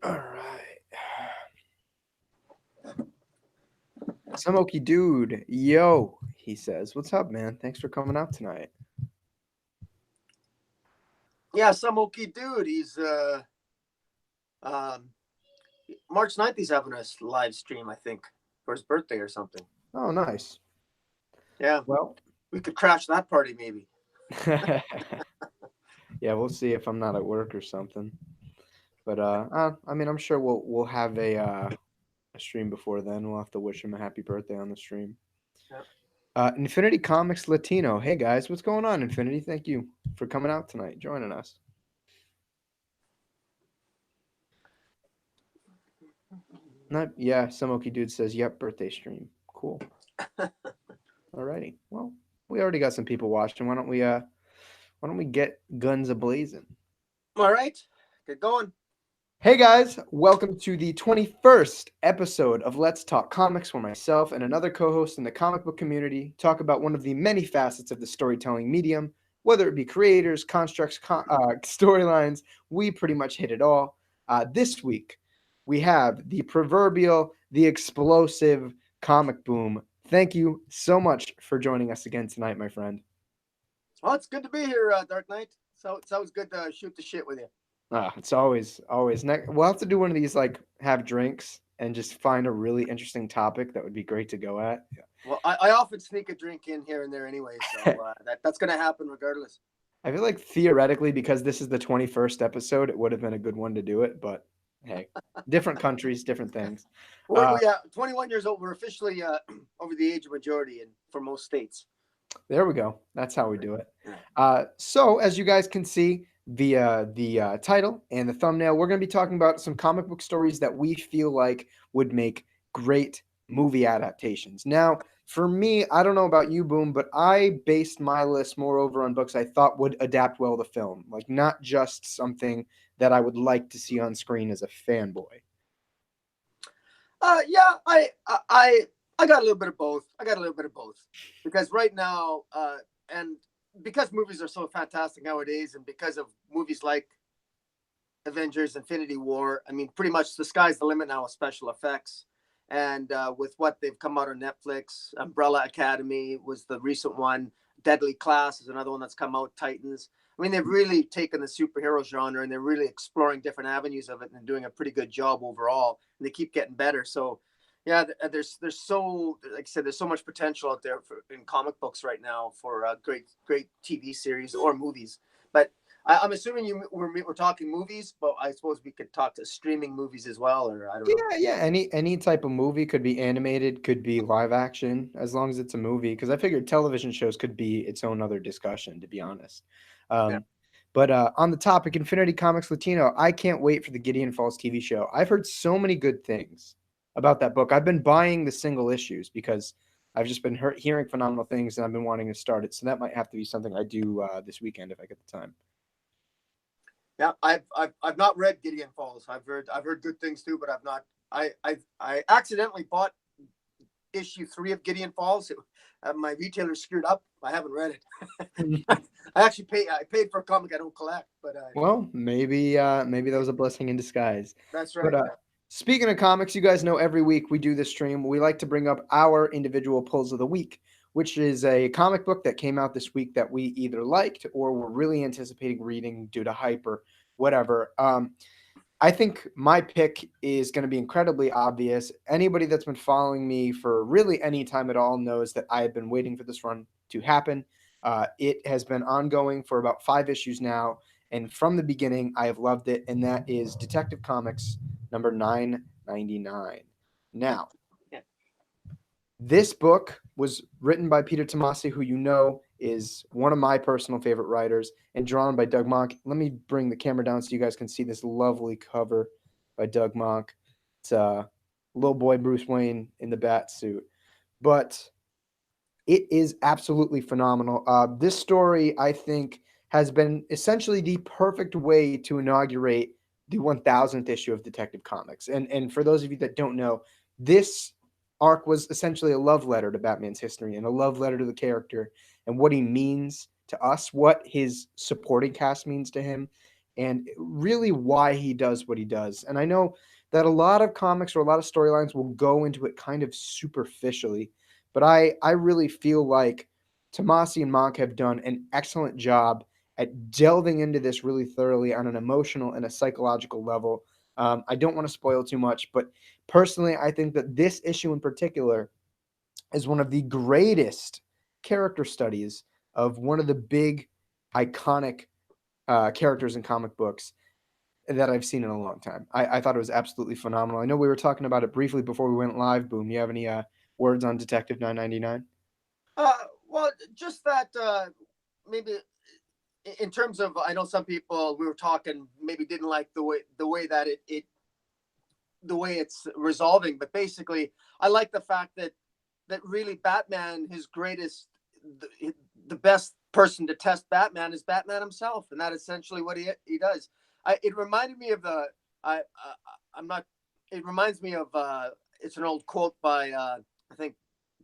All right. Smoky dude, yo, he says. What's up, man? Thanks for coming out tonight. Yeah, some okay dude. He's um March 9th he's having a live stream, I think, for his birthday or something. Oh, nice. Yeah, Well, we could crash that party maybe. yeah, we'll see if I'm not at work or something. But I mean, I'm sure we'll have a stream before then. We'll have to wish him a happy birthday on the stream. Yeah. Infinity Comics Latino. Hey guys, what's going on, Infinity? Thank you for coming out tonight, joining us. Not, yeah, Smoky dude says, "Yep, birthday stream. Cool. Alrighty. Well, we already got some people watching. Why don't we get guns a blazing? All right, get going. Hey guys, welcome to the 21st episode of Let's Talk Comics, where myself and another co-host in the comic book community talk about one of the many facets of the storytelling medium, whether it be creators, constructs, storylines. We pretty much hit it all. This week we have the proverbial, the explosive comic boom. Thank you so much for joining us again tonight, my friend. Well, it's good to be here, Dark Knight. So it's always good to shoot the shit with you. It's always. We'll have to do one of these, like, have drinks and just find a really interesting topic that would be great to go at. Well, I often sneak a drink in here and there anyway, so that's gonna happen regardless. I feel like theoretically, because this is the 21st episode, it would have been a good one to do it. But hey, different countries, different things. Uh, We 21 years old. We're officially over the age of majority in for most states. there we go. That's how we do it. So as you guys can see via the title and the thumbnail, we're going to be talking about some comic book stories that we feel like would make great movie adaptations. Now, for me, I don't know about you, Boom, but I based my list more over on books I thought would adapt well to film, like not just something that I would like to see on screen as a fanboy. Yeah, I got a little bit of both. I got a little bit of both because right now, and because movies are so fantastic nowadays, and because of movies like Avengers: Infinity War, I mean, pretty much the sky's the limit now with special effects. And with what they've come out on Netflix, Umbrella Academy was the recent one. Deadly Class is another one that's come out. Titans. I mean, they've really taken the superhero genre and they're really exploring different avenues of it and doing a pretty good job overall. And they keep getting better. So, yeah, there's so like I said, there's so much potential out there in comic books right now for great TV series or movies. But I'm assuming we're talking movies, but I suppose we could talk to streaming movies as well, or I don't know. Yeah. Any type of movie could be animated, could be live action, as long as it's a movie. Because I figured television shows could be its own other discussion, to be honest. Yeah. Um, but on the topic, Infinity Comics Latino, I can't wait for the Gideon Falls TV show. I've heard so many good things about that book. I've been buying the single issues because I've just been hearing phenomenal things, and I've been wanting to start it. So that might have to be something I do this weekend if I get the time. Yeah, I've not read Gideon Falls. I've heard good things too, but I've not. I accidentally bought issue 3 of Gideon Falls. My retailer screwed up. I haven't read it. I paid for a comic I don't collect, but Well, maybe that was a blessing in disguise. that's But right. speaking of comics, you guys know every week we do this stream. We like to bring up our individual pulls of the week, which is a comic book that came out this week that we either liked or were really anticipating reading due to hype or whatever. I think my pick is going to be incredibly obvious. Anybody that's been following me for really any time at all knows that I have been waiting for this run to happen. It has been ongoing for about 5 issues now, and from the beginning, I have loved it, and that is Detective Comics number 999. Now, Yeah. this book was written by Peter Tomasi, who you know is one of my personal favorite writers, and drawn by Doug Mock. Let me bring the camera down so you guys can see this lovely cover by Doug Mock. It's little boy Bruce Wayne in the bat suit. But it is absolutely phenomenal. This story, I think, has been essentially the perfect way to inaugurate the 1000th issue of Detective Comics. And for those of you that don't know, this arc was essentially a love letter to Batman's history and a love letter to the character and what he means to us, what his supporting cast means to him. and really why he does what he does. And I know that a lot of comics or a lot of storylines will go into it kind of superficially, but I really feel like Tomasi and Monk have done an excellent job at delving into this really thoroughly on an emotional and a psychological level. I don't want to spoil too much, but personally, I think that this issue in particular is one of the greatest character studies of one of the big iconic characters in comic books that I've seen in a long time. I thought it was absolutely phenomenal. I know we were talking about it briefly before we went live. Boom. You have any words on Detective 999? Uh, well, just that maybe in terms of, I know some people we were talking maybe didn't like the way that the way it's resolving, but basically, I like the fact that really Batman, his greatest, the best person to test Batman is Batman himself, and that's essentially what he does. It reminded me of the I'm not. It reminds me of it's an old quote by I think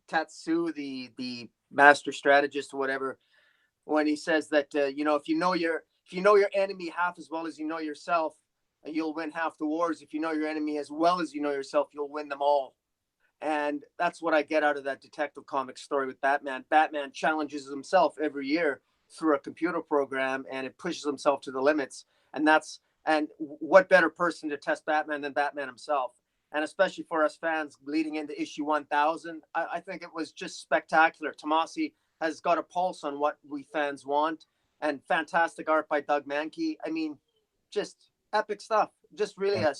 Tatsu, the master strategist or whatever, when he says that if you know your enemy half as well as you know yourself, you'll win half the wars. If you know your enemy as well as you know yourself, you'll win them all. And that's what I get out of that detective comic story with Batman. Batman challenges himself every year through a computer program, and it pushes himself to the limits. And what better person to test Batman than Batman himself? And especially for us fans leading into issue 1000, I think it was just spectacular. Tomasi has got a pulse on what we fans want, and fantastic art by Doug Mankey. I mean, just epic stuff. Just really, Yeah.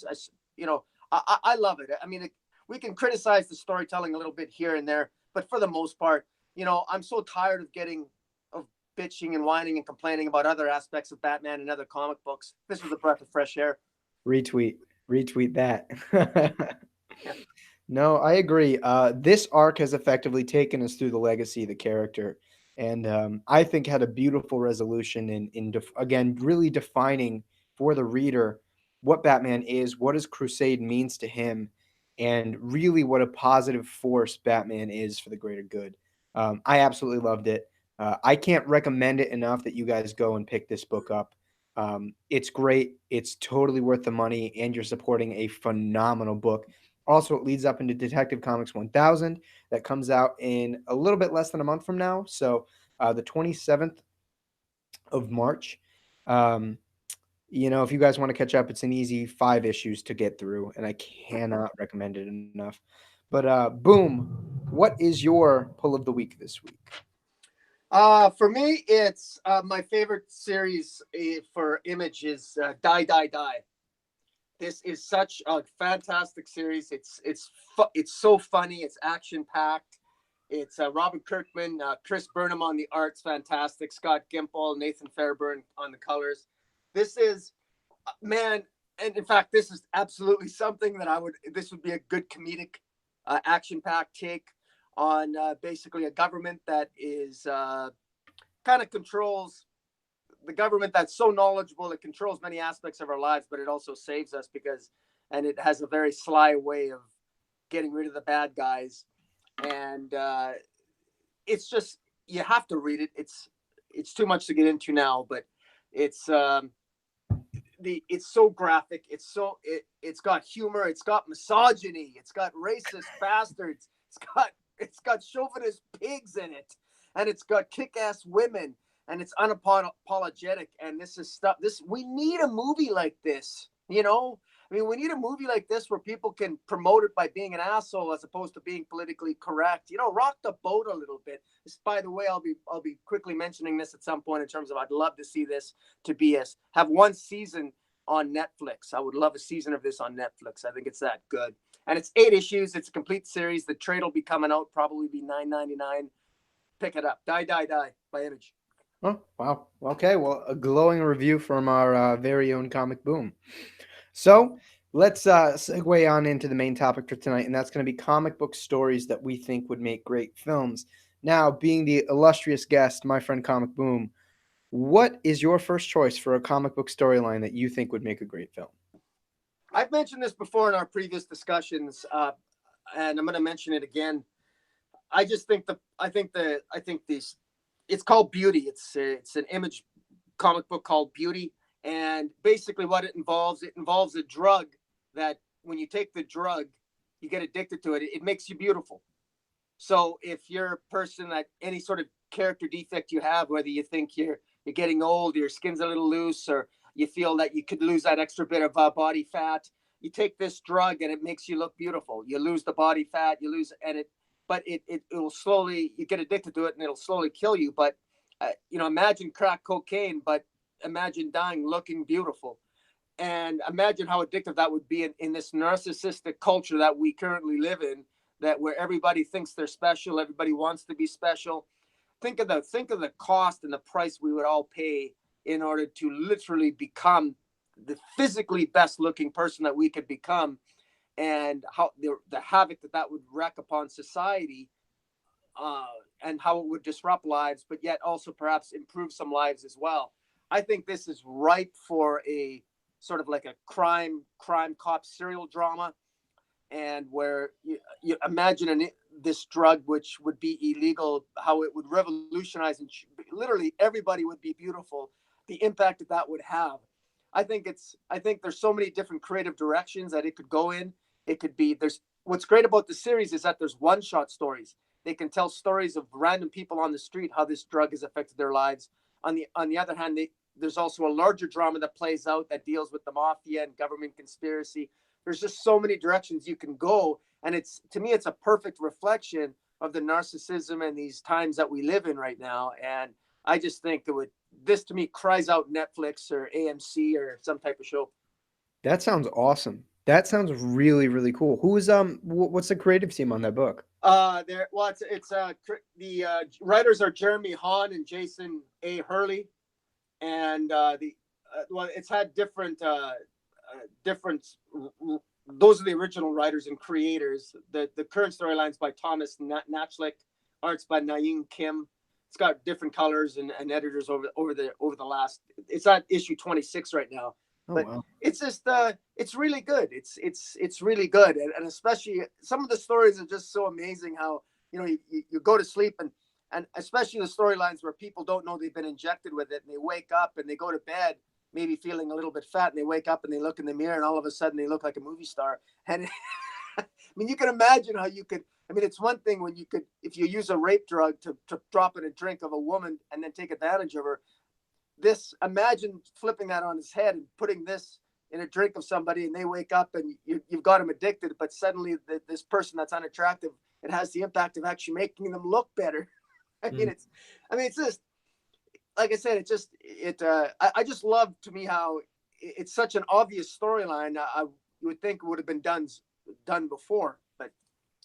I love it. I mean, we can criticize the storytelling a little bit here and there, but for the most part, I'm so tired of bitching and whining and complaining about other aspects of Batman and other comic books. This was a breath of fresh air. Retweet, retweet that. Yeah. No, I agree. This arc has effectively taken us through the legacy of the character, and I think had a beautiful resolution again really defining for the reader what Batman is, what his crusade means to him, and really what a positive force Batman is for the greater good. I absolutely loved it. I can't recommend it enough that you guys go and pick this book up. It's great. It's totally worth the money, and you're supporting a phenomenal book. Also, it leads up into Detective Comics 1000 that comes out in a little bit less than a month from now. So, the 27th of March. Um, if you guys want to catch up, it's an easy 5 issues to get through, and I cannot recommend it enough. But, boom, what is your pull of the week this week? For me, it's my favorite series for Image is Die Die Die. This is such a fantastic series. It's so funny. It's action packed. It's Robert Kirkman, Chris Burnham on the art's fantastic. Scott Gimple, Nathan Fairburn on the colors. This is man, and in fact, this is absolutely something that This would be a good comedic, action packed take on basically a government that is kind of controls the government that's so knowledgeable it controls many aspects of our lives, but it also saves us and it has a very sly way of getting rid of the bad guys. And it's just, you have to read it. It's too much to get into now, but it's it's so graphic. It's got humor. It's got misogyny. It's got racist bastards. It's got chauvinist pigs in it, and it's got kick-ass women, and it's unapologetic. And this is stuff. We need a movie like this. I mean, we need a movie like this where people can promote it by being an asshole as opposed to being politically correct. Rock the boat a little bit. By the way, I'll be quickly mentioning this at some point in terms of I'd love to see this have one season on Netflix. I would love a season of this on Netflix. I think it's that good. And it's 8 issues. It's a complete series. The trade will be coming out, probably be $9.99. Pick it up. Die, Die, Die by Image. Oh, wow. Okay, well, a glowing review from our very own Comic Boom. So let's segue on into the main topic for tonight, and that's going to be comic book stories that we think would make great films. Now, being the illustrious guest, my friend Comic Boom, what is your first choice for a comic book storyline that you think would make a great film? I've mentioned this before in our previous discussions, and I'm going to mention it again. I just think it's called Beauty. It's an Image comic book called Beauty. And basically, what it involves a drug that when you take the drug, you get addicted to it. It makes you beautiful. So if you're a person that any sort of character defect you have, whether you think you're getting old, your skin's a little loose, or you feel that you could lose that extra bit of body fat, you take this drug and it makes you look beautiful. You lose the body fat, you lose, and but it will slowly, you get addicted to it and it'll slowly kill you. But imagine crack cocaine, but imagine dying looking beautiful. And imagine how addictive that would be in this narcissistic culture that we currently live in, that where everybody thinks they're special, everybody wants to be special. Think of the cost and the price we would all pay in order to literally become the physically best looking person that we could become, and how the havoc that would wreak upon society, and how it would disrupt lives, but yet also perhaps improve some lives as well. I think this is ripe for a sort of like a crime cop serial drama, and where you imagine this drug, which would be illegal, how it would revolutionize, and literally everybody would be beautiful. The impact that would have, I think there's so many different creative directions that it could go in. It could be there's What's great about the series is that there's one shot stories. They can tell stories of random people on the street, how this drug has affected their lives. On the other hand, there's also a larger drama that plays out that deals with the mafia and government conspiracy. There's just so many directions you can go, and to me it's a perfect reflection of the narcissism and these times that we live in right now. And I just think this to me cries out Netflix or AMC or some type of show. That sounds awesome. That sounds really, really cool. What's the creative team on that book? The writers are Jeremy Hahn and Jason A. Hurley, and it's had different. Those are the original writers and creators. The current storylines by Thomas Nachlik, arts by Naeem Kim. It's got different colors and editors over the last. It's at issue 26 right now. Oh, But wow. it's just it's really good. It's really good, and especially some of the stories are just so amazing. How you go to sleep, and especially the storylines where people don't know they've been injected with it, and they wake up and they go to bed maybe feeling a little bit fat, and they wake up and they look in the mirror, and all of a sudden they look like a movie star. And I mean, you can imagine how you could. I mean, it's one thing when if you use a rape drug to drop in a drink of a woman and then take advantage of her. Imagine flipping that on his head and putting this in a drink of somebody, and they wake up and you've got them addicted, but suddenly this person that's unattractive, it has the impact of actually making them look better. I mean, Mm. it's just, like I said, I just love, to me, how it's such an obvious storyline. You would think it would have been done before, but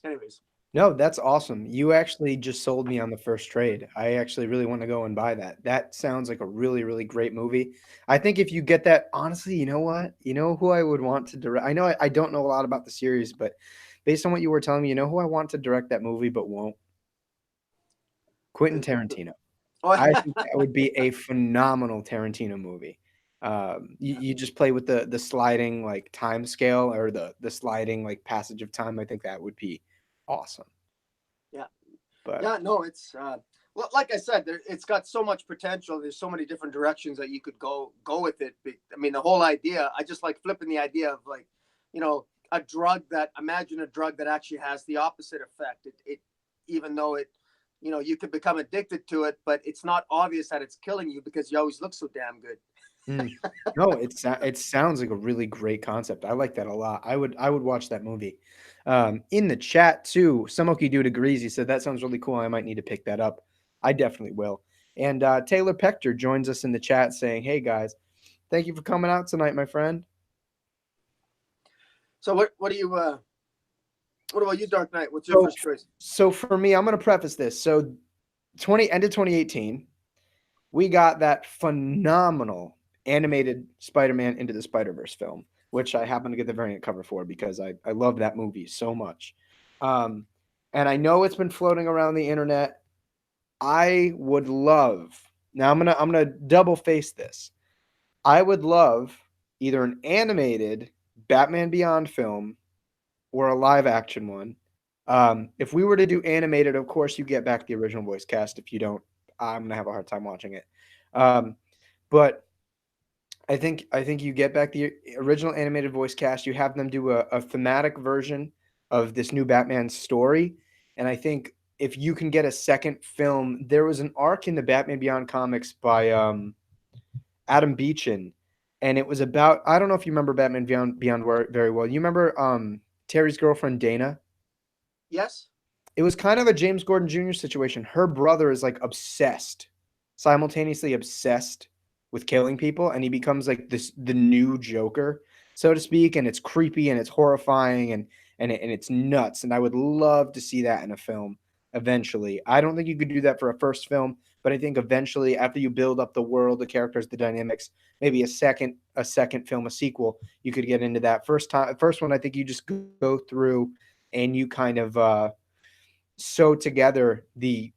anyways. No, that's awesome. You actually just sold me on the first trade. I actually really want to go and buy that. That sounds like a really, really great movie. I think if you get that, honestly, you know what? You know who I would want to direct? I know I don't know a lot about the series, but based on what you were telling me, you know who I want to direct that movie but won't? Quentin Tarantino. Oh, I think that would be a phenomenal Tarantino movie. You just play with the sliding like time scale, or the sliding like passage of time. I think that would be awesome. yeah. But Yeah, no, like I said, it's got so much potential. There's so many different directions that you could go with it. I mean, the whole idea, I just like flipping the idea of, like, imagine a drug that actually has the opposite effect. Even though you could become addicted to it, but it's not obvious that it's killing you because you always look so damn good. mm, no, it sounds like a really great concept. I like that a lot. I would watch that movie. In the chat too, Samoki Dude agrees. He said that sounds really cool. I might need to pick that up. I definitely will. And Taylor Pector joins us in the chat saying, "Hey guys, thank you for coming out tonight, my friend." So what do you what about you, Dark Knight? What's your So first choice? so for me, I'm gonna preface this. So end of 2018, we got that phenomenal animated Spider-Man Into the Spider-Verse film, which I happen to get the variant cover for because I love that movie so much. Um, and I know it's been floating around the internet. I would love, now I'm gonna double face this. I would love either an animated Batman Beyond film or a live action one. If we were to do animated, of course you get back the original voice cast. If you don't, I'm gonna have a hard time watching it. But I think you get back the original animated voice cast. You have them do a thematic version of this new Batman story, and I think if you can get a second film, there was an arc in the Batman Beyond comics by Adam Beechin, and it was about, I don't know if you remember Batman Beyond very well. You remember Terry's girlfriend Dana? Yes. It was kind of a James Gordon Jr. situation. Her brother is like obsessed, simultaneously obsessed with killing people, and he becomes like the new Joker, so to speak. And it's creepy and it's horrifying and it's nuts. And I would love to see that in a film eventually. I don't think you could do that for a first film, but I think eventually, after you build up the world, the characters, the dynamics, maybe a second film, a sequel, you could get into that. First one, I think you just go through and you kind of sew together the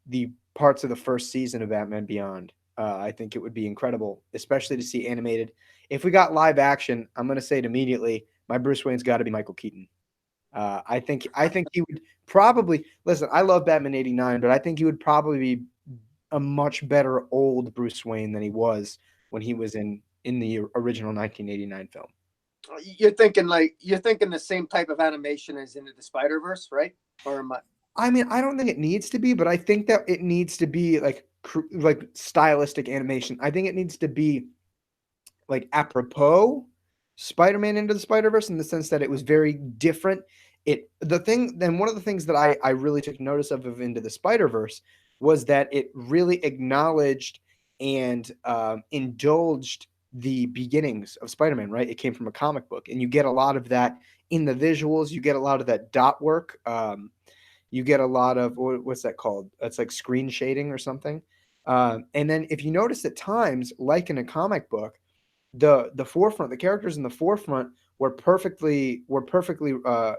parts of the first season of Batman Beyond. I think it would be incredible, especially to see animated. If we got live action, I'm going to say it immediately. My Bruce Wayne's got to be Michael Keaton. I think he would probably listen. I love Batman '89, but I think he would probably be a much better old Bruce Wayne than he was when he was in the original 1989 film. You're thinking the same type of animation as Into the Spider-Verse, right? Or am I? I mean, I don't think it needs to be, but I think that it needs to be like stylistic animation. I think it needs to be like apropos Spider-Man Into the Spider-Verse in the sense that it was very different. One of the things that I really took notice of Into the Spider-Verse was that it really acknowledged and indulged the beginnings of Spider-Man, right? It came from a comic book, and you get a lot of that in the visuals. You get a lot of that dot work. You get a lot of what's that called? It's like screen shading or something. And then if you notice at times, like in a comic book, the forefront, the characters in the forefront were perfectly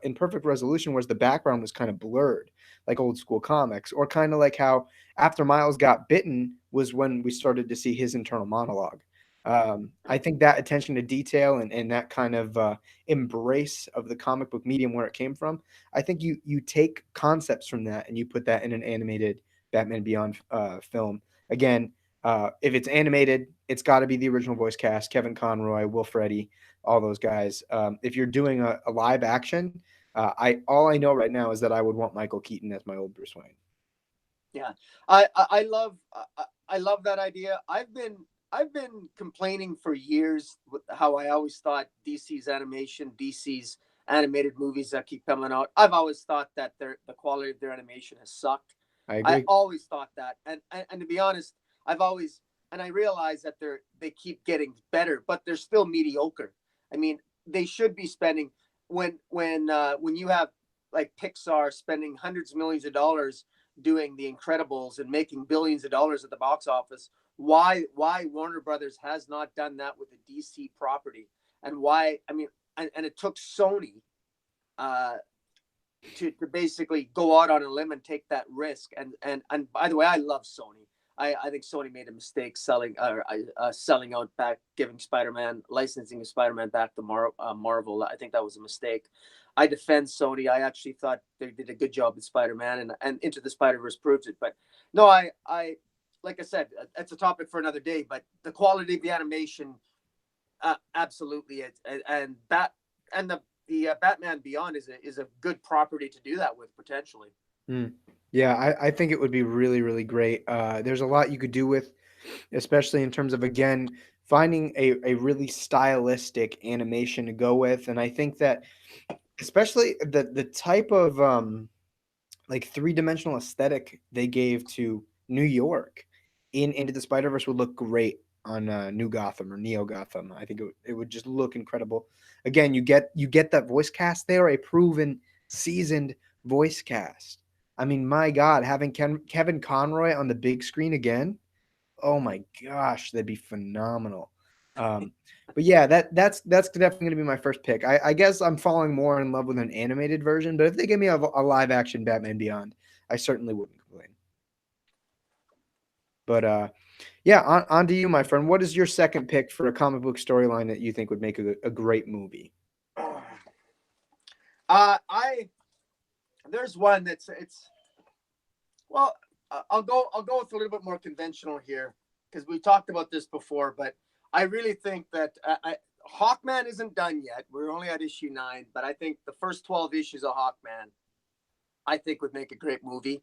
in perfect resolution, whereas the background was kind of blurred, like old school comics, or kind of like how after Miles got bitten was when we started to see his internal monologue. I think that attention to detail and that kind of embrace of the comic book medium where it came from, I think you take concepts from that and you put that in an animated Batman Beyond film. Again, if it's animated, it's got to be the original voice cast: Kevin Conroy, Will Ferrell, all those guys. If you're doing a live action, I all I know right now is that I would want Michael Keaton as my old Bruce Wayne. Yeah, I love that idea. I've been complaining for years with how I always thought DC's animated movies that keep coming out. I've always thought that the quality of their animation has sucked. I I agree. always thought that, and to be honest, I've always and I realize that they keep getting better, but they're still mediocre. I mean, they should be spending when you have like Pixar spending hundreds of millions of dollars doing The Incredibles and making billions of dollars at the box office. Why Warner Brothers has not done that with a DC property, and why? I mean, and it took Sony uh, to basically go out on a limb and take that risk. And by the way, I love Sony. I think Sony made a mistake selling out back, giving Spider-Man, licensing Spider-Man back to Marvel. I think that was a mistake. I defend Sony. I actually thought they did a good job with Spider-Man, and Into the Spider-Verse proves it. But no, I like I said, it's a topic for another day. But the quality of the animation, absolutely, and the Batman Beyond is a good property to do that with potentially. Mm. Yeah, I think it would be really, really great. There's a lot you could do with, especially in terms of, again, finding a really stylistic animation to go with. And I think that especially the type of like three-dimensional aesthetic they gave to New York in Into the Spider-Verse would look great on New Gotham or Neo Gotham. I think it would just look incredible. Again, you get that voice cast. They are a proven, seasoned voice cast. I mean, my God, having Kevin Conroy on the big screen again, oh my gosh, that'd be phenomenal. Um, but yeah, that's definitely going to be my first pick. I guess I'm falling more in love with an animated version, but if they give me a live action Batman Beyond, I certainly wouldn't complain. But yeah, on to you, my friend. What is your second pick for a comic book storyline that you think would make a great movie? I There's one that's it's well, I'll go with a little bit more conventional here because we talked about this before, but I really think that Hawkman isn't done yet. We're only at issue 9, but I think the first 12 issues of Hawkman, I think would make a great movie.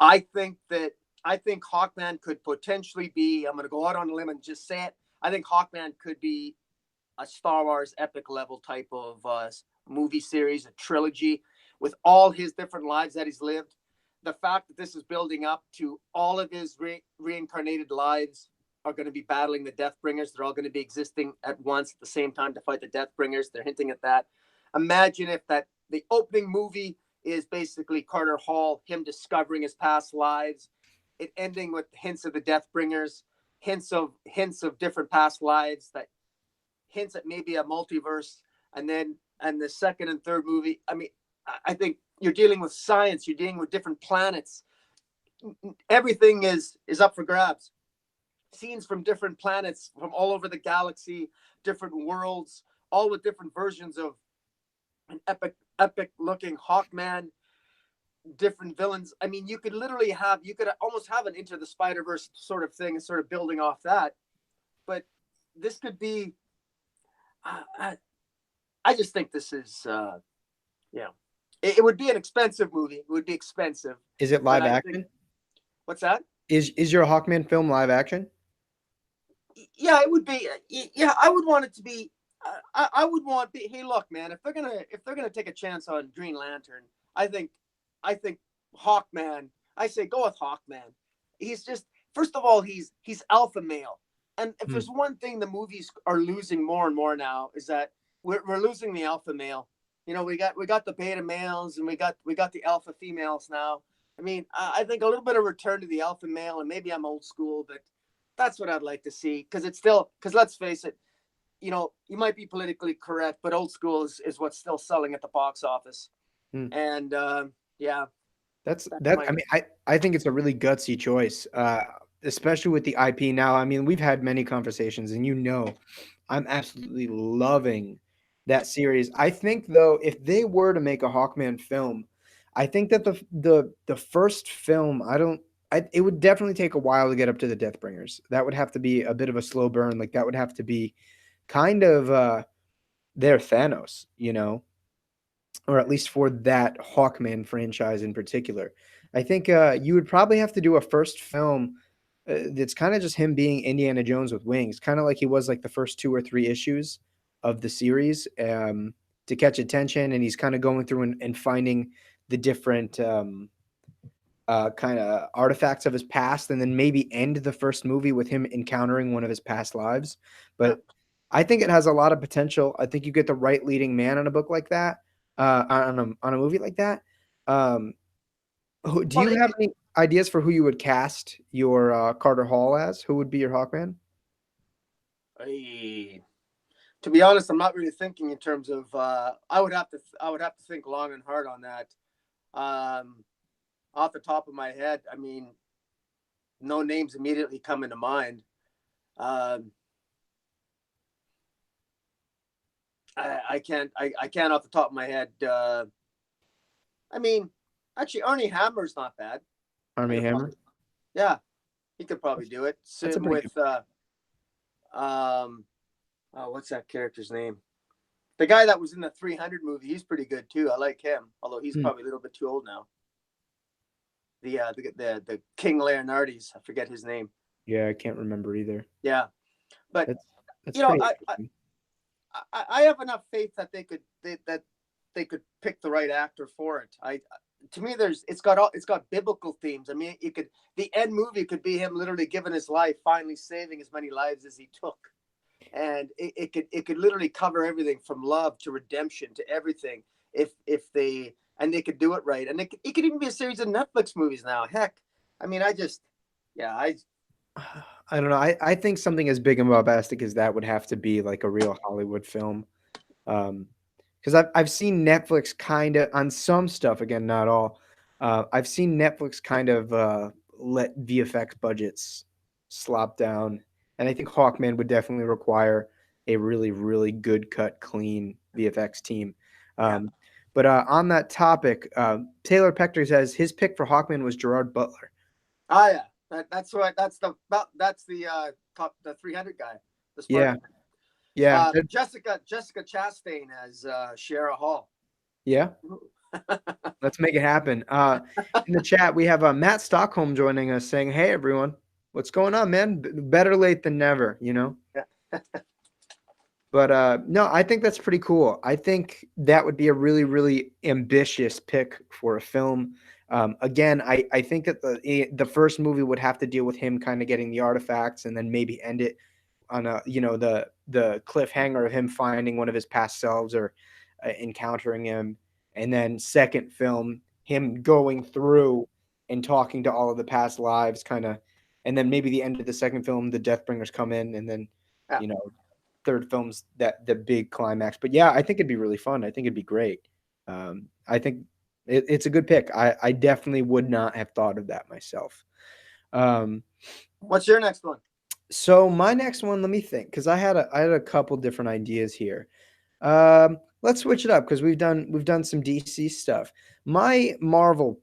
I think Hawkman could potentially be. I'm going to go out on a limb and just say it. I think Hawkman could be a Star Wars epic level type of movie series, a trilogy, with all his different lives that he's lived. The fact that this is building up to all of his reincarnated lives are going to be battling the Deathbringers. They're all going to be existing at once at the same time to fight the Deathbringers. They're hinting at that. Imagine if the opening movie is basically Carter Hall, him discovering his past lives, it ending with hints of the Deathbringers, hints of different past lives, that hints at maybe a multiverse, and the second and third movie. I mean, I think you're dealing with science, you're dealing with different planets. Everything is up for grabs. Scenes from different planets from all over the galaxy, different worlds, all with different versions of an epic looking Hawkman, different villains. I mean, you could almost have an Into the Spider-Verse sort of thing and sort of building off that. But this could be, I just think this is, it would be an expensive movie. It would be expensive. Is it live action? What's that? Is your Hawkman film live action? Yeah, it would be. Yeah, I would want it to be. I would want. Hey, look, man. If they're gonna take a chance on Green Lantern, I think Hawkman. I say go with Hawkman. He's just, first of all, he's alpha male, and if there's one thing the movies are losing more and more now, is that we're losing the alpha male. You know, we got the beta males and we got the alpha females now. I mean, I think a little bit of return to the alpha male, and maybe I'm old school, but that's what I'd like to see, because let's face it, you know, you might be politically correct, but old school is what's still selling at the box office. And yeah, that's I mean, I think it's a really gutsy choice, especially with the IP now. I mean, we've had many conversations, and you know, I'm absolutely loving that series. I think though, if they were to make a Hawkman film, I think that the first film, it would definitely take a while to get up to the Deathbringers. That would have to be a bit of a slow burn. Like that would have to be kind of their Thanos, you know, or at least for that Hawkman franchise in particular. I think you would probably have to do a first film that's kind of just him being Indiana Jones with wings, kind of like he was like the first 2 or 3 issues of the series, to catch attention, and he's kind of going through and finding the different kind of artifacts of his past, and then maybe end the first movie with him encountering one of his past lives. But I think it has a lot of potential. I think you get the right leading man on a book like that, on a movie like that. Do you have any ideas for who you would cast your Carter Hall as? Who would be your Hawkman? To be honest, I'm not really thinking in terms of. I would have to think long and hard on that. Off the top of my head, I mean, no names immediately come into mind. I can't off the top of my head. I mean, actually, Armie Hammer's not bad. Armie Hammer? Probably, yeah, he could probably do it. Same with what's that character's name? The guy that was in the 300 movie, he's pretty good too. I like him, although he's probably a little bit too old now. The King Leonardis, I forget his name. Yeah, I can't remember either. Yeah, but that's you know, I have enough faith that they could pick the right actor for it. To me, it's got biblical themes. I mean, the end movie could be him literally giving his life, finally saving as many lives as he took, and it could literally cover everything from love to redemption to everything if they could do it right. And it could even be a series of Netflix movies now. Heck, I mean, I don't know. I think something as big and bombastic as that would have to be like a real Hollywood film. Because I've seen Netflix kind of on some stuff, again, not all. I've seen Netflix kind of let VFX budgets slop down, and I think Hawkman would definitely require a really, really good cut, clean VFX team. But on that topic, Taylor Pector says his pick for Hawkman was Gerard Butler. Oh yeah, that's right. That's the top, the 300 guy. The Yeah. Spartan. Yeah. Jessica Chastain as Shara Hall. Yeah. Let's make it happen. In the chat, we have Matt Stockholm joining us saying, "Hey, everyone, what's going on, man? Better late than never, you know." Yeah. But no, I think that's pretty cool. I think that would be a really, really ambitious pick for a film. Again, I think that the first movie would have to deal with him kind of getting the artifacts and then maybe end it on a the cliffhanger of him finding one of his past selves or encountering him, and then second film him going through and talking to all of the past lives, kind of, and then maybe the end of the second film, the Deathbringers come in, and then Yeah. you know third film's that the big climax. But yeah, I think it'd be really fun. I think it'd be great. I think it's a good pick. I definitely would not have thought of that myself. What's your next one? So my next one, let me think, because I had a couple different ideas here. Let's switch it up because we've done some DC stuff. My Marvel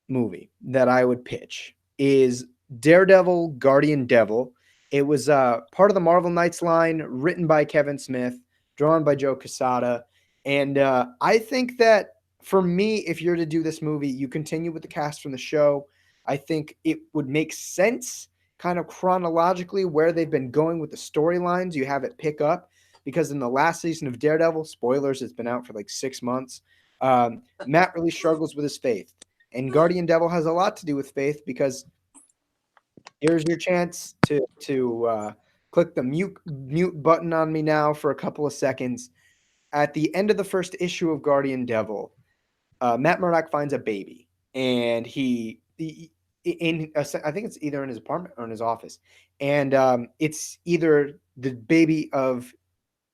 movie that I would pitch is Daredevil, Guardian Devil. It was part of the Marvel Knights line, written by Kevin Smith, drawn by Joe Quesada. And I think that for me, if you're to do this movie, you continue with the cast from the show. I think it would make sense kind of chronologically where they've been going with the storylines. You have it pick up because in the last season of Daredevil, spoilers, it's been out for like 6 months. Matt really struggles with his faith. And Guardian Devil has a lot to do with faith because here's your chance to click the mute button on me now for a couple of seconds. At the end of the first issue of Guardian Devil, Matt Murdock finds a baby, and I think it's either in his apartment or in his office, and it's either the baby of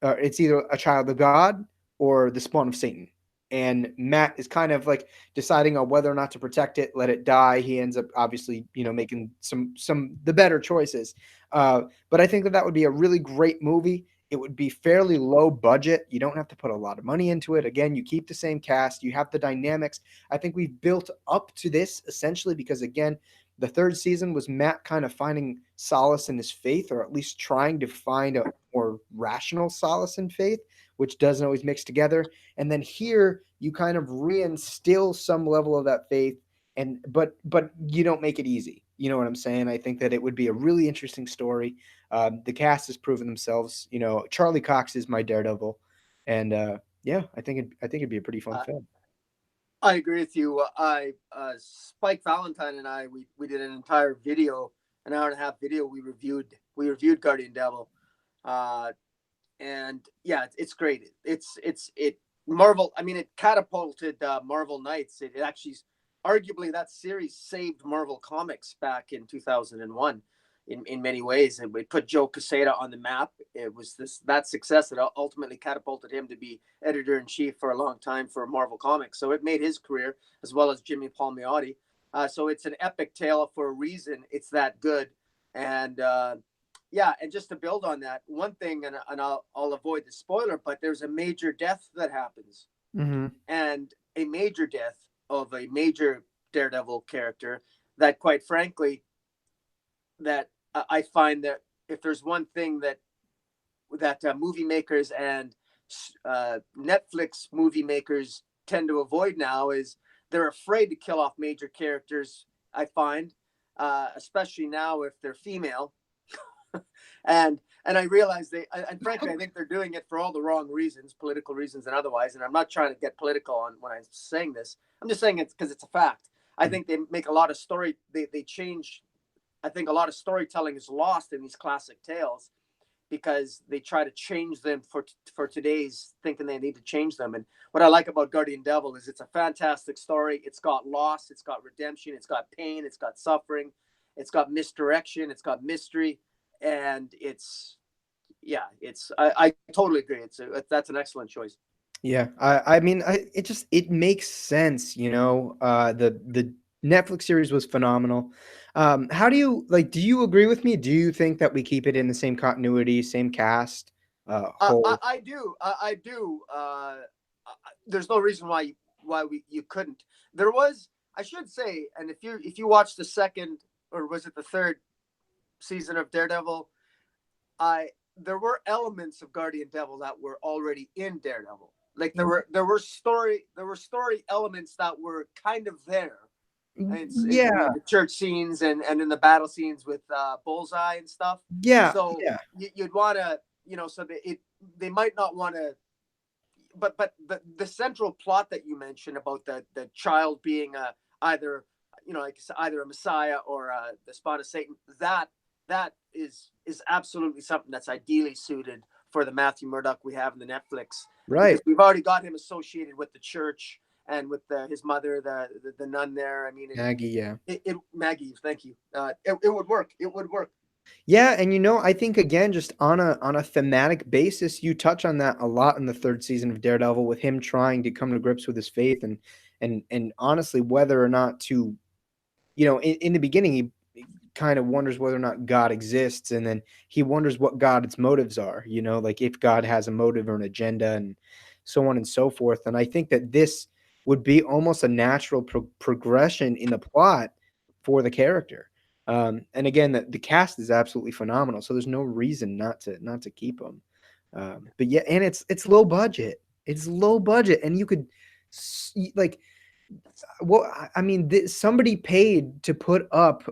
it's either a child of God or the spawn of Satan. And Matt is kind of like deciding on whether or not to protect it, let it die. He ends up obviously, making some the better choices. But I think that would be a really great movie. It would be fairly low budget. You don't have to put a lot of money into it. Again, you keep the same cast. You have the dynamics. I think we've built up to this essentially because, again, the third season was Matt kind of finding solace in his faith, or at least trying to find a more rational solace in faith, which doesn't always mix together. And then here you kind of reinstill some level of that faith, and but you don't make it easy. You know what I'm saying? I think that it would be a really interesting story. The cast has proven themselves. Charlie Cox is my Daredevil, and yeah, I think it'd be a pretty fun film. I agree with you. Spike Valentine and I, we did an entire video, an hour and a half video. We reviewed Guardian Devil, and yeah, it's great. It Marvel. I mean, it catapulted Marvel Knights. It actually, arguably, that series saved Marvel Comics back in 2001. In many ways, and we put Joe Quesada on the map. It was that success that ultimately catapulted him to be editor-in-chief for a long time for Marvel Comics. So it made his career, as well as Jimmy Palmiotti. So it's an epic tale for a reason. It's that good. And yeah, and just to build on that, one thing, and I'll avoid the spoiler, but there's a major death that happens, and a major death of a major Daredevil character that, quite frankly, that I find that if there's one thing that movie makers and Netflix movie makers tend to avoid now is they're afraid to kill off major characters. I find, especially now if they're female, and I realize and frankly, I think they're doing it for all the wrong reasons, political reasons and otherwise. And I'm not trying to get political on when I'm saying this. I'm just saying it's because it's a fact. I think they make a lot of story. They change. I think a lot of storytelling is lost in these classic tales because they try to change them for today's, thinking they need to change them. And what I like about Guardian Devil is it's a fantastic story. It's got loss, it's got redemption, it's got pain, it's got suffering, it's got misdirection, it's got mystery, and I totally agree. That's an excellent choice. Yeah, I mean, it makes sense, the Netflix series was phenomenal. How do you do you agree with me? Do you think that we keep it in the same continuity, same cast, whole? I do. I do. There's no reason why you couldn't. There was, I should say, and if you watch the second, or was it the third season of Daredevil, there were elements of Guardian Devil that were already in Daredevil. Like there were story elements that were kind of there. And it's in Yeah, the church scenes and in the battle scenes with Bullseye and stuff. yeah, So yeah. you'd want to, so they might not want to, but the central plot that you mentioned about the child being either, like either a Messiah or the spawn of Satan, that is absolutely something that's ideally suited for the Matthew Murdock we have in the Netflix, because Right. we've already got him associated with the church and with his mother, the nun there. I mean, Maggie, yeah. Maggie, thank you. It would work. It would work. Yeah, and I think again, just on a thematic basis, you touch on that a lot in the third season of Daredevil, with him trying to come to grips with his faith, and honestly, whether or not to, in the beginning, he kind of wonders whether or not God exists, and then he wonders what God's motives are, like if God has a motive or an agenda, and so on and so forth. And I think that this would be almost a natural progression in the plot for the character. And again, the cast is absolutely phenomenal, so there's no reason not to keep them. But yeah, and it's low budget. It's low budget, and you could like, well, I mean, somebody paid to put up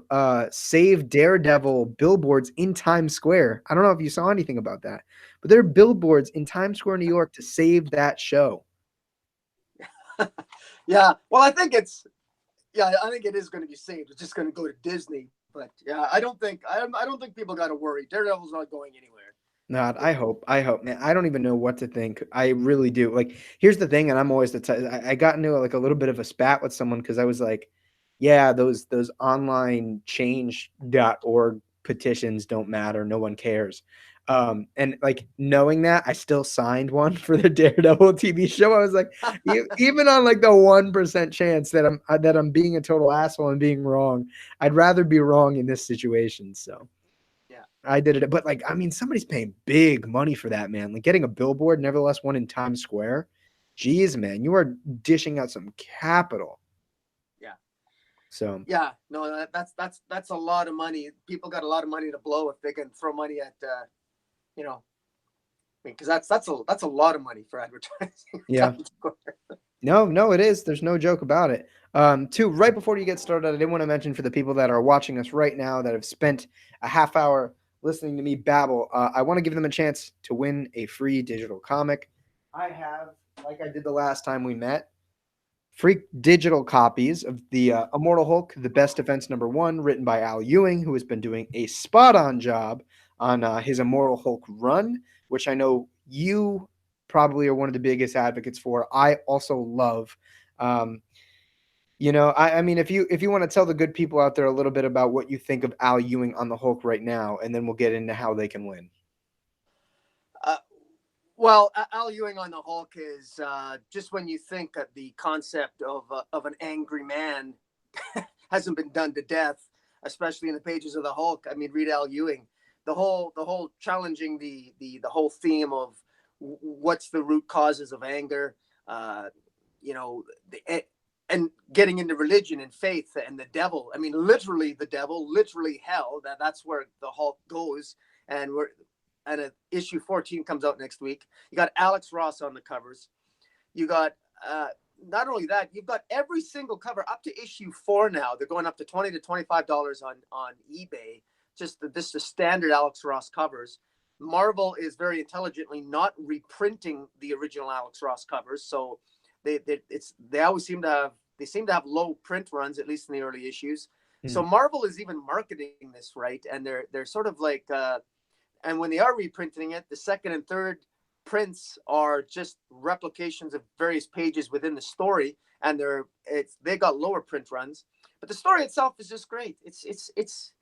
Save Daredevil billboards in Times Square. I don't know if you saw anything about that, but there are billboards in Times Square, New York, to save that show. Yeah. Well, I think it is going to be saved. It's just going to go to Disney. But yeah, I don't think people got to worry. Daredevil's not going anywhere. Not, I hope, man. I don't even know what to think. I really do. Like, here's the thing, and I'm always I got into like a little bit of a spat with someone because I was like, yeah, those online change.org petitions don't matter. No one cares. And like knowing that, I still signed one for the Daredevil TV show. I was like, even on like the 1% chance that I'm being a total asshole and being wrong, I'd rather be wrong in this situation. So. Yeah. I did it, but like, I mean, somebody's paying big money for that, man. Like getting a billboard, nevertheless, one in Times Square. Geez, man, you are dishing out some capital. Yeah. So Yeah. No, that's a lot of money. People got a lot of money to blow if they can throw money at, you know, I mean, because that's a lot of money for advertising. yeah, no, it is. There's no joke about it. Two, right before you get started, I did want to mention for the people that are watching us right now that have spent a half hour listening to me babble, I want to give them a chance to win a free digital comic. I have, like I did the last time we met, free digital copies of the Immortal Hulk, The Best Defense #1, written by Al Ewing, who has been doing a spot-on job on his Immortal Hulk run, which I know you probably are one of the biggest advocates for. I also love. I mean, if you want to tell the good people out there a little bit about what you think of Al Ewing on the Hulk right now, and then we'll get into how they can win. Uh, well, Al Ewing on the Hulk is just when you think of the concept of an angry man hasn't been done to death, especially in the pages of the Hulk. I mean, read Al Ewing. The whole challenging the whole theme of what's the root causes of anger, uh, you know, and getting into religion and faith and the devil. I mean, literally the devil, literally hell. That's where the Hulk goes, and issue 14 comes out next week. You got Alex Ross on the covers. You got not only that, you've got every single cover up to issue 4 now. They're going up to $20 to $25 on eBay. This is standard Alex Ross covers. Marvel is very intelligently not reprinting the original Alex Ross covers, so they always seem to have low print runs, at least in the early issues. So Marvel is even marketing this right, and they're sort of like and when they are reprinting it, the second and third prints are just replications of various pages within the story, and they got lower print runs, but the story itself is just great. It's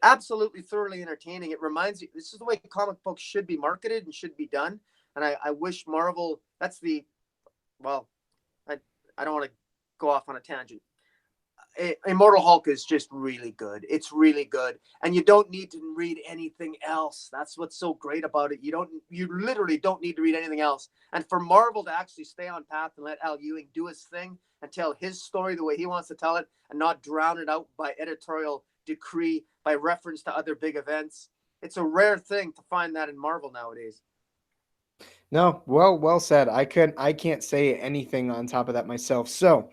absolutely thoroughly entertaining. It reminds you, this is the way comic books should be marketed and should be done. And I wish Marvel, well, I don't want to go off on a tangent. Immortal Hulk is just really good. It's really good, and you don't need to read anything else. That's what's so great about it. You literally don't need to read anything else. And for Marvel to actually stay on path and let Al Ewing do his thing and tell his story the way he wants to tell it, and not drown it out by editorial decree, by reference to other big events, it's a rare thing to find that in Marvel nowadays. No, well said. I can't say anything on top of that myself. So,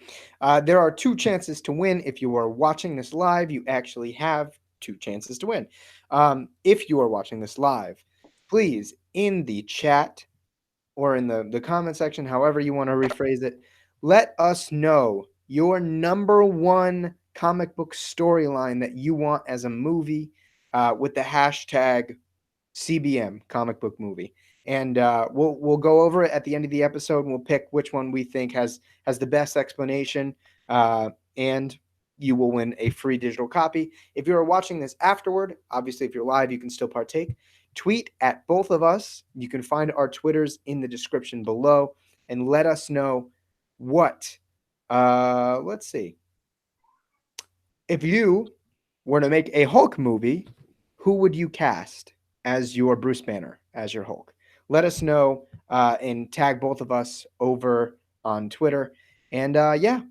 there are two chances to win. If you are watching this live, you actually have two chances to win. If you are watching this live, please in the chat or in the comment section, however you want to rephrase it, let us know your number one comic book storyline that you want as a movie, with the hashtag CBM, comic book movie. And we'll go over it at the end of the episode, and we'll pick which one we think has the best explanation, and you will win a free digital copy. If you're watching this afterward, obviously if you're live, you can still partake. Tweet at both of us. You can find our Twitters in the description below, and let us know what. Let's see. If you were to make a Hulk movie, who would you cast as your Bruce Banner, as your Hulk? Let us know, and tag both of us over on Twitter. And yeah,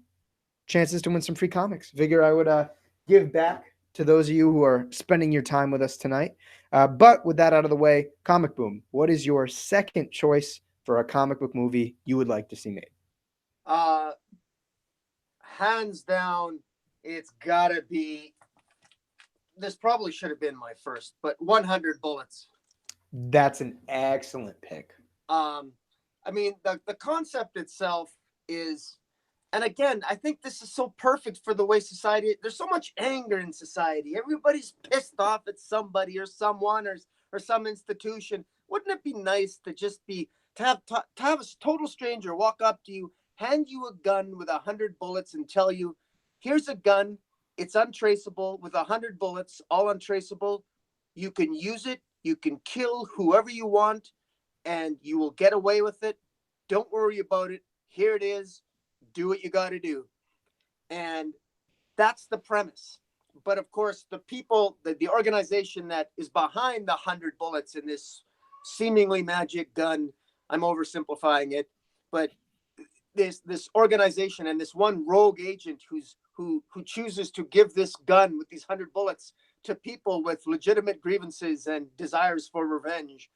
chances to win some free comics. Figure I would give back to those of you who are spending your time with us tonight. But with that out of the way, Comic Boom, what is your second choice for a comic book movie you would like to see made? Hands down, it's gotta be. This probably should have been my first, but 100 Bullets. That's an excellent pick. I mean, the concept itself is, and again, I think this is so perfect for the way society. There's so much anger in society. Everybody's pissed off at somebody or someone or some institution. Wouldn't it be nice to just be to have a total stranger walk up to you, hand you a gun with 100 bullets, and tell you, "Here's a gun. It's untraceable with 100 bullets, all untraceable. You can use it. You can kill whoever you want, and you will get away with it. Don't worry about it. Here it is. Do what you got to do." And that's the premise. But of course, the people, the organization that is behind the 100 bullets in this seemingly magic gun, I'm oversimplifying it, but this organization and this one rogue agent who chooses to give this gun with these 100 bullets to people with legitimate grievances and desires for revenge.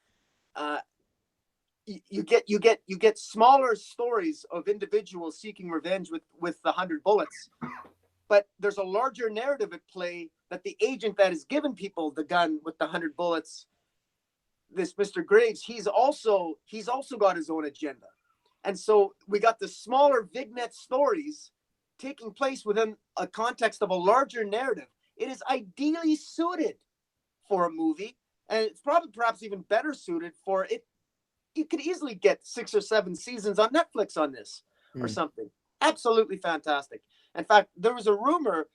You get smaller stories of individuals seeking revenge with the 100 bullets, but there's a larger narrative at play that the agent that has given people the gun with the 100 bullets, this Mr. Graves, he's also got his own agenda. And so we got the smaller vignette stories taking place within a context of a larger narrative. It is ideally suited for a movie, and it's probably perhaps even better suited for it. You could easily get 6 or 7 seasons on Netflix on this or something. Absolutely fantastic. In fact, there was a rumor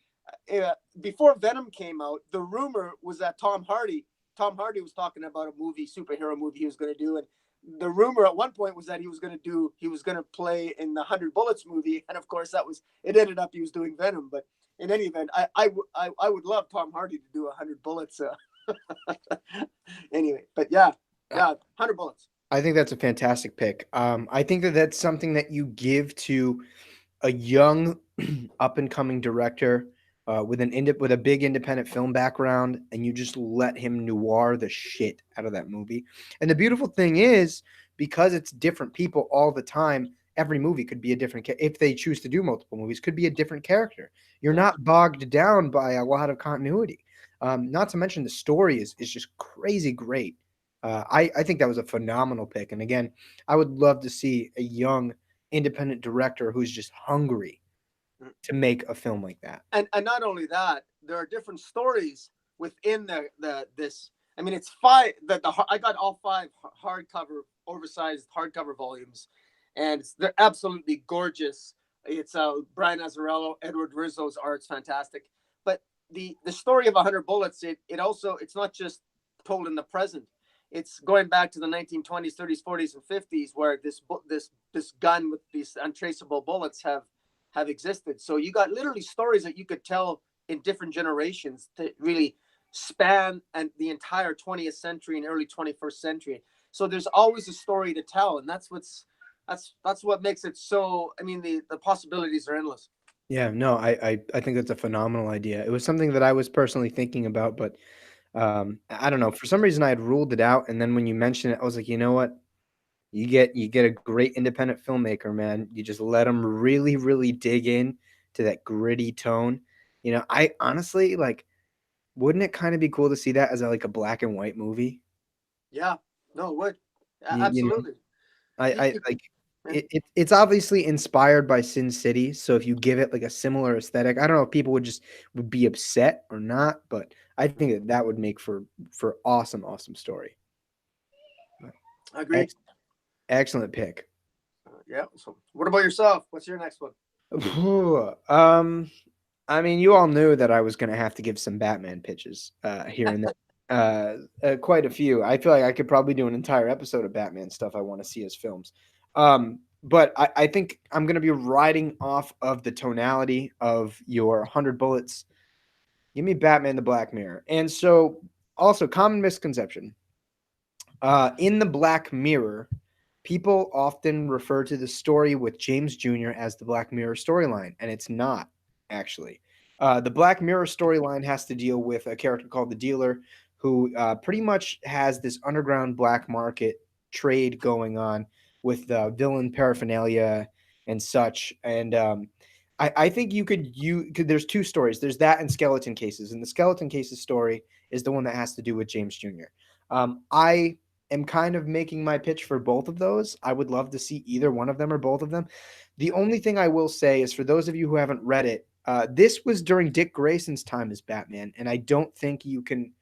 before Venom came out. The rumor was that Tom Hardy was talking about a superhero movie he was going to do, and the rumor at one point was that he was going to play in the 100 Bullets movie, and of course it ended up he was doing Venom. But in any event, I would love Tom Hardy to do 100 Bullets. Anyway, but yeah, 100 Bullets. I think that's a fantastic pick. I think that's something that you give to a young, up and coming director with a big independent film background, and you just let him noir the shit out of that movie. And the beautiful thing is, because it's different people all the time, every movie could be a different. If they choose to do multiple movies, could be a different character. You're not bogged down by a lot of continuity. Not to mention the story is just crazy great. I think that was a phenomenal pick. And again, I would love to see a young independent director who's just hungry to make a film like that. And not only that, there are different stories within this. I mean, it's 5 I got all 5 oversized hardcover volumes, and they're absolutely gorgeous. It's Brian Azzarello, Edward Rizzo's art's fantastic. But the story of 100 Bullets, it's not just told in the present. It's going back to the 1920s, 30s, 40s, and 50s, where this gun with these untraceable bullets have existed. So you got literally stories that you could tell in different generations to really span the entire 20th century and early 21st century. So there's always a story to tell, and that's what makes it so. I mean, the possibilities are endless. Yeah, no, I think that's a phenomenal idea. It was something that I was personally thinking about, but I don't know. For some reason, I had ruled it out, and then when you mentioned it, I was like, you know what? You get a great independent filmmaker, man. You just let them really, really dig in to that gritty tone. I honestly like. Wouldn't it kind of be cool to see that as like a black and white movie? Yeah, no, it would. You know, Absolutely. I You, like yeah. it's obviously inspired by Sin City. So if you give it like a similar aesthetic, I don't know if people would be upset or not, but I think that would make for awesome, awesome story. Agreed. Ex- Excellent pick. Yeah. So, what about yourself? What's your next one? Phew, I mean, you all knew that I was gonna have to give some Batman pitches here and there. Quite a few. I feel like I could probably do an entire episode of Batman stuff I want to see as films. But I think I'm gonna be riding off of the tonality of your 100 Bullets. Give me Batman the Black Mirror. And so, also, common misconception. In the Black Mirror, people often refer to the story with James Jr. as the Black Mirror storyline, and it's not actually. The Black Mirror storyline has to deal with a character called the Dealer, who pretty much has this underground black market trade going on with villain paraphernalia and such. And I think there's two stories. There's that and Skeleton Cases, and the Skeleton Cases story is the one that has to do with James Jr. I am kind of making my pitch for both of those. I would love to see either one of them or both of them. The only thing I will say is for those of you who haven't read it, this was during Dick Grayson's time as Batman, and I don't think you can,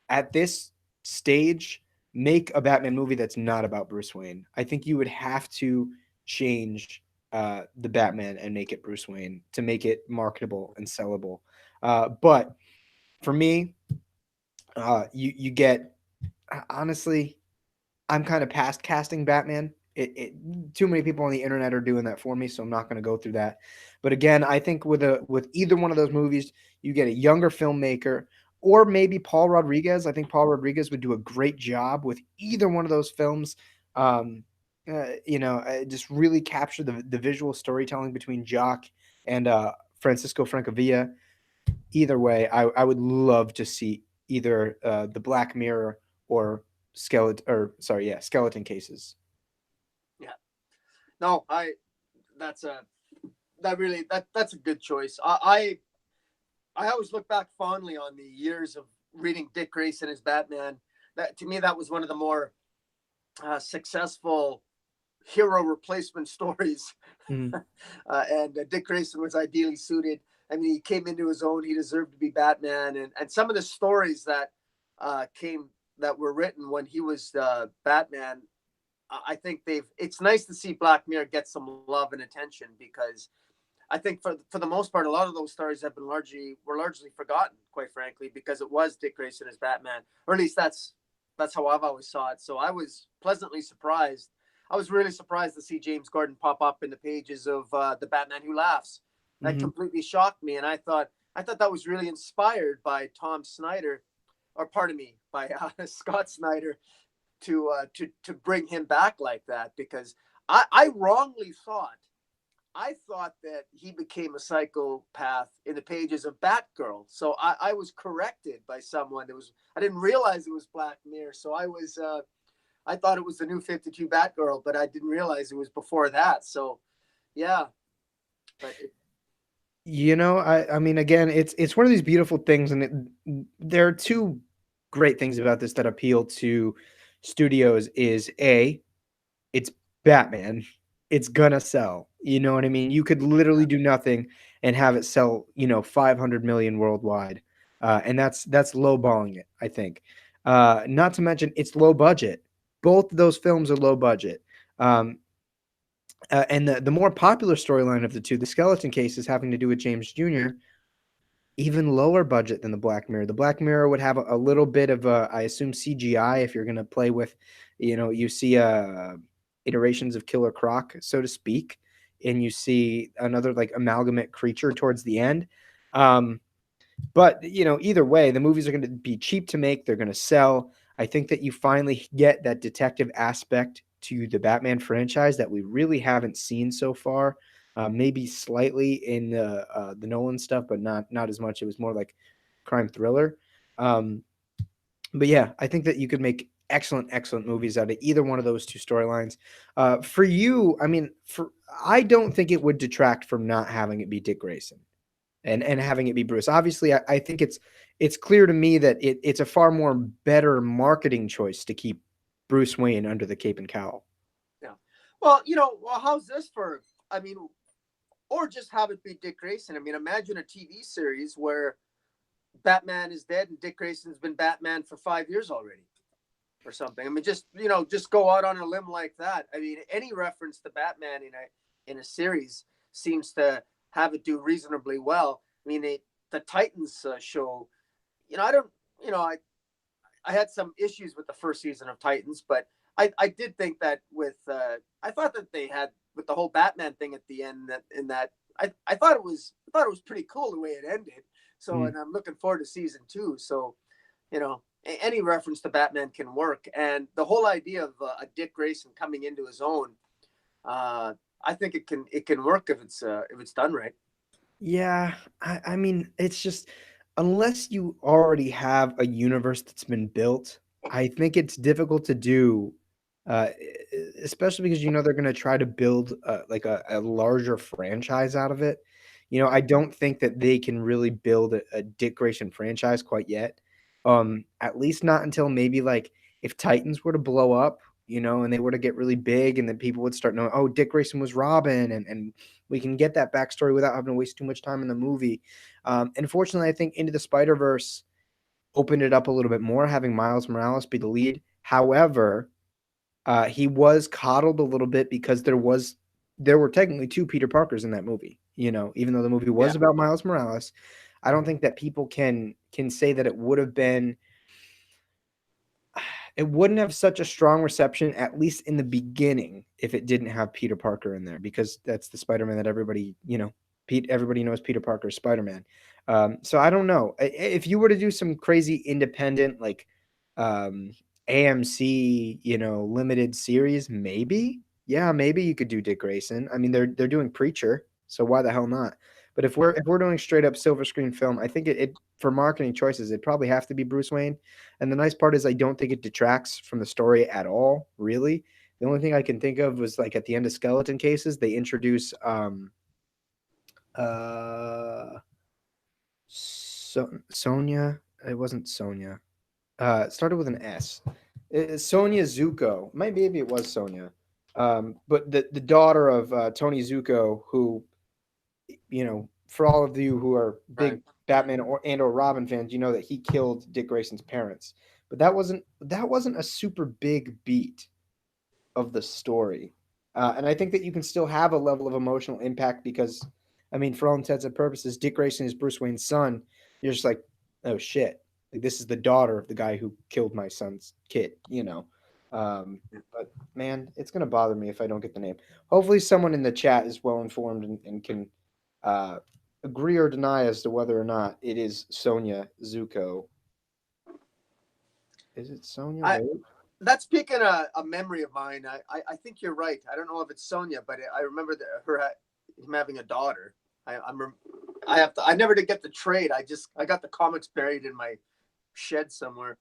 at this stage, make a Batman movie that's not about Bruce Wayne. I think you would have to change the Batman and make it Bruce Wayne to make it marketable and sellable. But for me, you get honestly, I'm kind of past casting Batman. Too many people on the internet are doing that for me, so I'm not going to go through that. But again, I think with either one of those movies, you get a younger filmmaker or maybe Paul Rodriguez. I think Paul Rodriguez would do a great job with either one of those films. Um, just really capture the visual storytelling between Jock and Francisco Francavilla. Either way, I would love to see either the Black Mirror or Skeleton Cases. Yeah. No, that's a that's a good choice. I always look back fondly on the years of reading Dick Grayson as Batman. That to me, that was one of the more successful hero replacement stories. Mm, And Dick Grayson was ideally suited. I mean, he came into his own. He deserved to be Batman. And some of the stories that came that were written when he was Batman, I think it's nice to see Black Mirror get some love and attention because I think for the most part, a lot of those stories have been largely forgotten, quite frankly, because it was Dick Grayson as Batman, or at least that's how I've always saw it. So I was pleasantly surprised. I was really surprised to see James Gordon pop up in the pages of the Batman Who Laughs. That hmm completely shocked me, and I thought that was really inspired by Tom Snyder, or pardon me, by Scott Snyder to bring him back like that because I wrongly thought I thought that he became a psychopath in the pages of Batgirl. So I was corrected by someone. I didn't realize it was Black Mirror. So I thought it was the new 52 Batgirl, but I didn't realize it was before that. So yeah, but I mean, again, it's one of these beautiful things, and there are two great things about this that appeal to studios. Is a it's Batman. It's gonna sell. You know what I mean? You could literally yeah, do nothing and have it sell, 500 million worldwide. And that's lowballing it, I think. Not to mention it's low budget. Both of those films are low budget. Um, and the more popular storyline of the two, the Skeleton Case, is having to do with James Jr., even lower budget than the Black Mirror. The Black Mirror would have a little bit of I assume CGI if you're going to play with, you see iterations of Killer Croc, so to speak, and you see another like amalgamate creature towards the end. Um, but either way, the movies are going to be cheap to make. They're going to sell. I think that you finally get that detective aspect to the Batman franchise that we really haven't seen so far. Maybe slightly in the Nolan stuff, but not as much. It was more like crime thriller. Um, But yeah, I think that you could make excellent movies out of either one of those two storylines. For you, I mean, I don't think it would detract from not having it be Dick Grayson and having it be Bruce. Obviously, I think it's clear to me that it's a far more better marketing choice to keep Bruce Wayne under the cape and cowl. Yeah. Well, well, how's this for? I mean, or just have it be Dick Grayson. I mean, imagine a TV series where Batman is dead and Dick Grayson's been Batman for 5 years already, or something. I mean, just go out on a limb like that. I mean, any reference to Batman in a series seems to have it do reasonably well. I mean, the Titans show, I don't, I had some issues with the first season of Titans, but I did think that I thought that they had with the whole Batman thing at the end I thought it was pretty cool the way it ended. So, and I'm looking forward to season 2. So, any reference to Batman can work, and the whole idea of a Dick Grayson coming into his own, I think it can work if it's done right. Yeah, I mean, it's just unless you already have a universe that's been built, I think it's difficult to do, uh, especially because they're going to try to build like a larger franchise out of it. I don't think that they can really build a Dick Grayson franchise quite yet. At least not until maybe like if Titans were to blow up, and they were to get really big, and then people would start knowing, oh, Dick Grayson was Robin, and we can get that backstory without having to waste too much time in the movie. And fortunately, I think Into the Spider-Verse opened it up a little bit more, having Miles Morales be the lead. However, he was coddled a little bit because there were technically two Peter Parkers in that movie. Even though the movie was Yeah. about Miles Morales, I don't think that people can say that it would have been. It wouldn't have such a strong reception, at least in the beginning, if it didn't have Peter Parker in there, because that's the Spider-Man that everybody knows Peter Parker is Spider-Man. So I don't know. If you were to do some crazy independent, like um, AMC, limited series, maybe, yeah, maybe you could do Dick Grayson. I mean, they're doing Preacher, so why the hell not? But if we're doing straight up silver screen film, I think it for marketing choices, it'd probably have to be Bruce Wayne. And the nice part is I don't think it detracts from the story at all, really. The only thing I can think of was like at the end of Skeleton Cases, they introduce uh Sonia. It wasn't Sonia. It started with an S. Sonia Zuko. Maybe it was Sonia. But the daughter of Tony Zuko, who, for all of you who are Right. big Batman or Robin fans, you know that he killed Dick Grayson's parents. But that wasn't a super big beat of the story. And I think that you can still have a level of emotional impact because, I mean, for all intents and purposes, Dick Grayson is Bruce Wayne's son. You're just like, oh shit, like this is the daughter of the guy who killed my son's kid. But man, it's gonna bother me if I don't get the name. Hopefully, someone in the chat is well informed and can uh, agree or deny as to whether or not it is Sonia Zuko. Is it Sonia? I Wait. That's speaking a memory of mine. I think you're right. I don't know if it's Sonia, but I remember him having a daughter. I never did get the trade. I got the comics buried in my shed somewhere.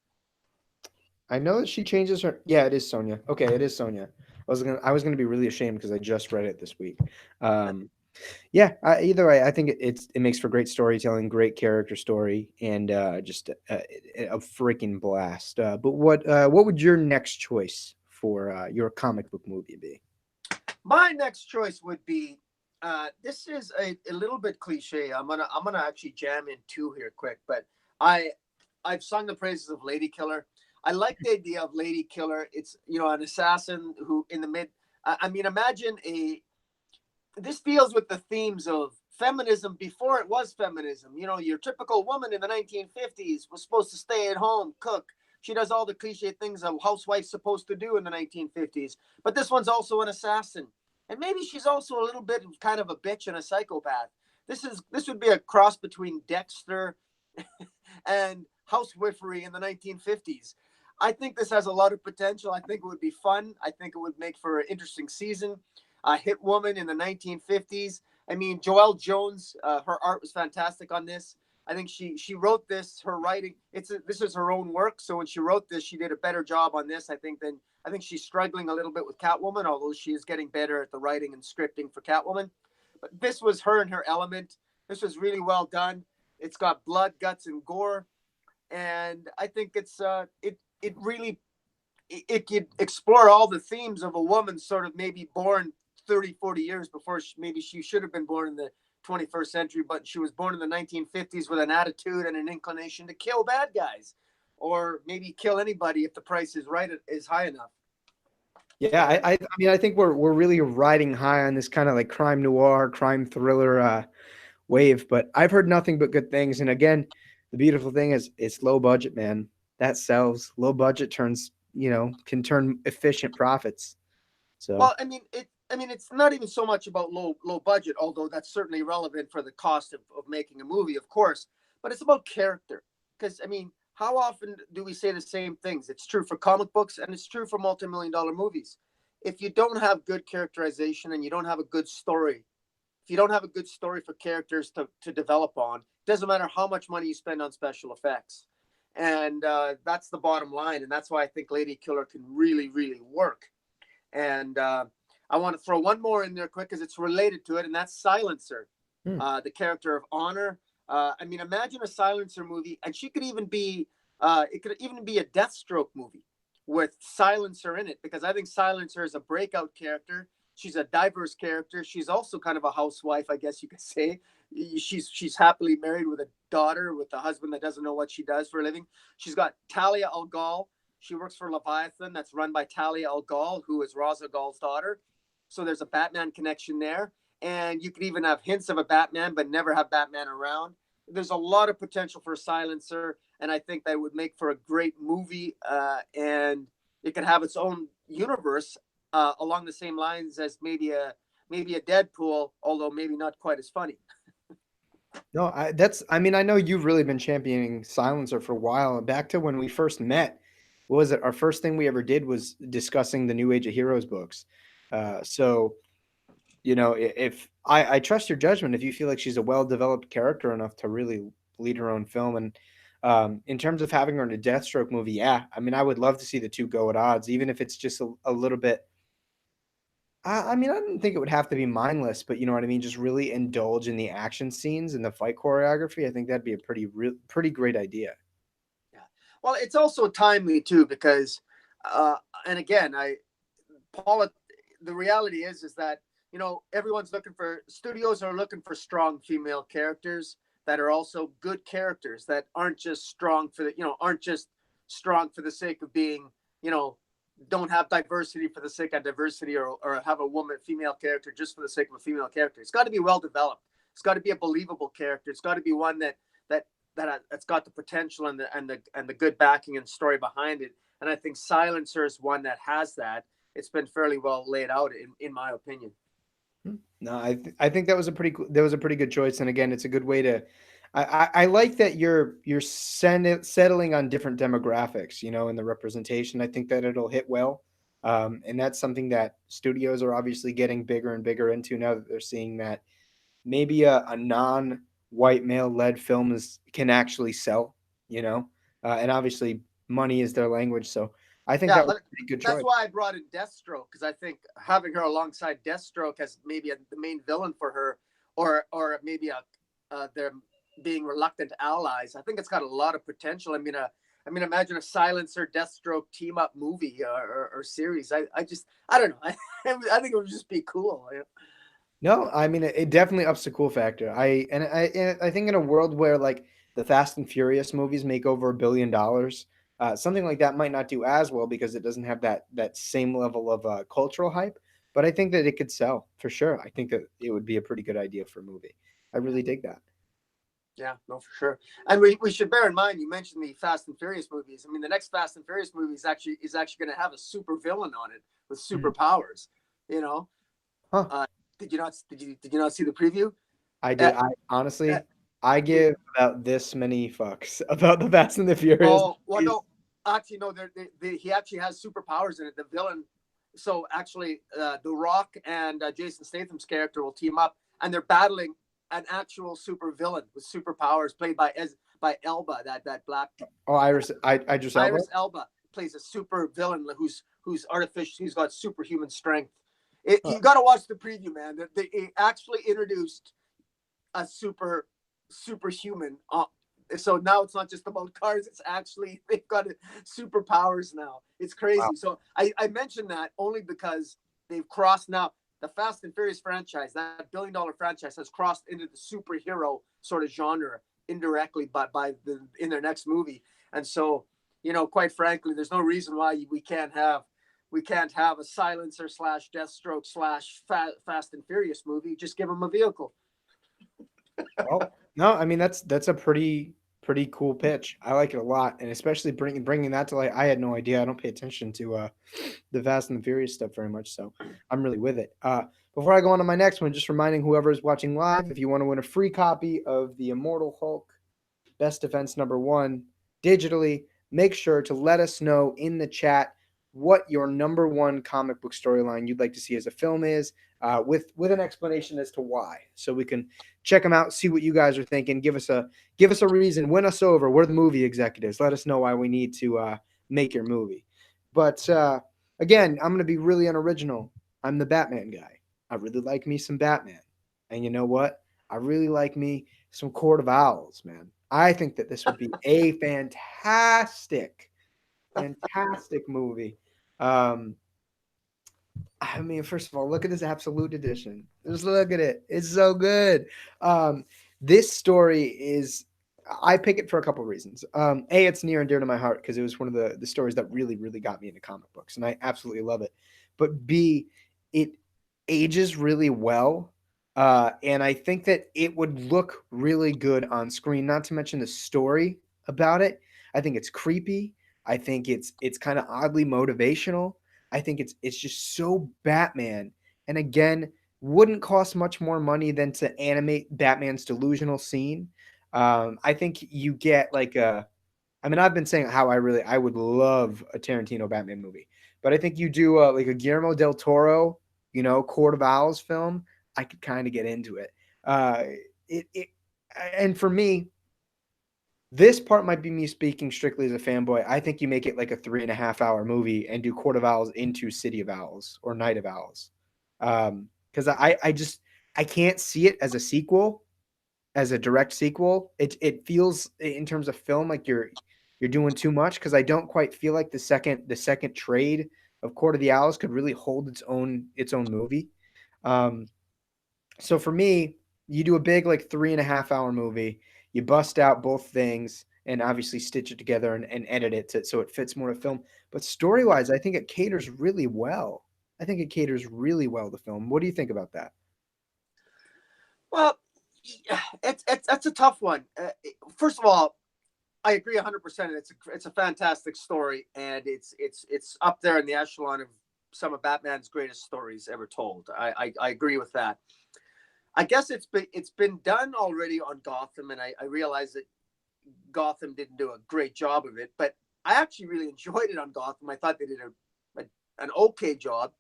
I know that she changes her. Yeah, it is Sonia. Okay, it is Sonia. I was gonna be really ashamed because I just read it this week. Um, yeah. Either way, I think it makes for great storytelling, great character story, and just a freaking blast. But what would your next choice for your comic book movie be? My next choice would be this is a little bit cliche. I'm gonna actually jam in two here quick, but I I've sung the praises of Lady Killer. I like the idea of Lady Killer. It's an assassin who in the mid. I mean, imagine a. This deals with the themes of feminism before it was feminism. Your typical woman in the 1950s was supposed to stay at home, cook. She does all the cliche things a housewife's supposed to do in the 1950s. But this one's also an assassin. And maybe she's also a little bit of kind of a bitch and a psychopath. This would be a cross between Dexter and housewifery in the 1950s. I think this has a lot of potential. I think it would be fun. I think it would make for an interesting season. Hit woman in the 1950s. I mean, Joelle Jones, her art was fantastic on this. I think she wrote this. Her writing, this is her own work. So when she wrote this, she did a better job on this, I think, than I think she's struggling a little bit with Catwoman, although she is getting better at the writing and scripting for Catwoman. But this was her in her element. This was really well done. It's got blood, guts, and gore, and I think it really it could explore all the themes of a woman sort of maybe born 30, 40 years before maybe she should have been born in the 21st century, but she was born in the 1950s with an attitude and an inclination to kill bad guys, or maybe kill anybody if the price is right, is high enough. Yeah, I mean, I think we're really riding high on this kind of like crime noir, crime thriller wave, but I've heard nothing but good things. And again, the beautiful thing is it's low budget, man. That sells. Low budget turns, can turn efficient profits. So, well, I mean, it's not even so much about low budget, although that's certainly relevant for the cost of making a movie, of course. But it's about character, because I mean, how often do we say the same things? It's true for comic books, and it's true for multi-million-dollar movies. If you don't have good characterization and you don't have a good story, if you don't have a good story for characters to develop on, it doesn't matter how much money you spend on special effects. And that's the bottom line. And that's why I think Lady Killer can really, really work. And I want to throw one more in there quick because it's related to it, and that's Silencer, the character of Honor. I mean, imagine a Silencer movie, and she could even be, it could even be a Deathstroke movie with Silencer in it, because I think Silencer is a breakout character. She's a diverse character. She's also kind of a housewife, I guess you could say. She's happily married with a daughter with a husband that doesn't know what she does for a living. She's got Talia al Ghul. She works for Leviathan, that's run by Talia al Ghul, who is Ra's al Ghul's daughter. So there's a Batman connection there. And you could even have hints of a Batman, but never have Batman around. There's a lot of potential for Silencer, and I think that would make for a great movie, and it could have its own universe along the same lines as maybe a Deadpool, although maybe not quite as funny. no, I mean, I know you've really been championing Silencer for a while. Back to when we first met, what was it? Our first thing we ever did was discussing the New Age of Heroes books. So, if I trust your judgment, if you feel like she's a well-developed character enough to really lead her own film. And in terms of having her in a Deathstroke movie, yeah, I mean, I would love to see the two go at odds, even if it's just a little bit. I mean, I didn't think it would have to be mindless, but you know what I mean? Just really indulge in the action scenes and the fight choreography. I think that'd be a pretty great idea. Yeah. Well, it's also timely too, because, and again, Paula, the reality is that, studios are looking for strong female characters that are also good characters, that aren't just strong aren't just strong for the sake of being, don't have diversity for the sake of diversity, or have a female character just for the sake of a female character. It's got to be well developed. It's got to be a believable character. It's got to be one that's got the potential and the good backing and story behind it. And I think Silencer is one that has that. It's been fairly well laid out in my opinion. No, I think that was a pretty good choice. And again, it's a good way to. I like that you're settling on different demographics, in the representation. I think that it'll hit well, and that's something that studios are obviously getting bigger and bigger into now that they're seeing that maybe a non-white male-led film can actually sell, and obviously money is their language. So I think Yeah, that was a pretty good that's choice. why I brought in Deathstroke, because I think having her alongside Deathstroke as maybe the main villain for her, or maybe they're being reluctant allies. I think it's got a lot of potential. I mean, imagine a Silencer Deathstroke team up movie or series. I don't know. I think it would just be cool. No, I mean it definitely ups the cool factor. I think in a world where like the Fast and Furious movies make over $1 billion, something like that might not do as well because it doesn't have that same level of cultural hype. But I think that it could sell for sure. I think that it would be a pretty good idea for a movie. I really dig that. Yeah, no, for sure. And we should bear in mind, you mentioned the Fast and Furious movies. I mean, the next Fast and Furious movie is actually going to have a super villain on it with superpowers. Huh. Did you not see the preview? I did. I honestly, I give about this many fucks about the Fast and the Furious. Oh, well, no, actually, no. He actually has superpowers in it. The villain. So actually, The Rock and Jason Statham's character will team up, and they're battling an actual super villain with superpowers, played by Elba, that black Oh, Idris Elba. Iris Elba plays a super villain who's artificial. He's got superhuman strength. Huh. You got to watch the preview, man. They actually introduced a superhuman. So now it's not just about cars. It's actually they've got superpowers now. It's crazy. Wow. So I mentioned that only because they've crossed now. The Fast and Furious franchise, that $1 billion franchise, has crossed into the superhero sort of genre indirectly in their next movie. And so, quite frankly, there's no reason why we can't have a Silencer slash Deathstroke slash Fast and Furious movie. Just give them a vehicle. Well, no, I mean that's a pretty cool pitch. I like it a lot, and especially bringing that to light. I had no idea. I don't pay attention to the Fast and the Furious stuff very much, so I'm really with it. Before I go on to my next one, just reminding whoever is watching live, if you want to win a free copy of the Immortal Hulk Best Defense #1 digitally, make sure to let us know in the chat what your #1 comic book storyline you'd like to see as a film is, with an explanation as to why, so we can check them out, see what you guys are thinking, give us a reason, win us over. We're the movie executives. Let us know why we need to make your movie. But again, I'm going to be really unoriginal. I'm the Batman guy. I really like me some Batman, and you know what? I really like me some Court of Owls, man. I think that this would be a fantastic movie. I mean, first of all, look at this absolute edition. Just look at it. It's so good. This story is, I pick it for a couple of reasons. A, it's near and dear to my heart because it was one of the stories that really, really got me into comic books, and I absolutely love it. But B, it ages really well. And I think that it would look really good on screen, not to mention the story about it. I think it's creepy. I think it's kind of oddly motivational. I think it's just so Batman. And again, wouldn't cost much more money than to animate Batman's delusional scene. I think you get like I mean, I've been saying how I would love a Tarantino Batman movie, but I think you do like a Guillermo del Toro, Court of Owls film. I could kind of get into it. Uh, it and for me, this part might be me speaking strictly as a fanboy. I think you make it like a 3.5 hour movie and do Court of Owls into City of Owls or Night of Owls. Because I can't see it as a sequel, as a direct sequel. It feels in terms of film like you're doing too much, because I don't quite feel like the second trade of Court of the Owls could really hold its own movie. So for me, you do a big like 3.5 hour movie, you bust out both things and obviously stitch it together and edit it so it fits more to film. But story wise, I think it caters really well. I think it caters really well to film. What do you think about that? Well, that's a tough one. First of all, I agree 100%. It's a fantastic story, and it's up there in the echelon of some of Batman's greatest stories ever told. I agree with that. I guess it's been done already on Gotham, and I realize that Gotham didn't do a great job of it, but I actually really enjoyed it on Gotham. I thought they did an okay job.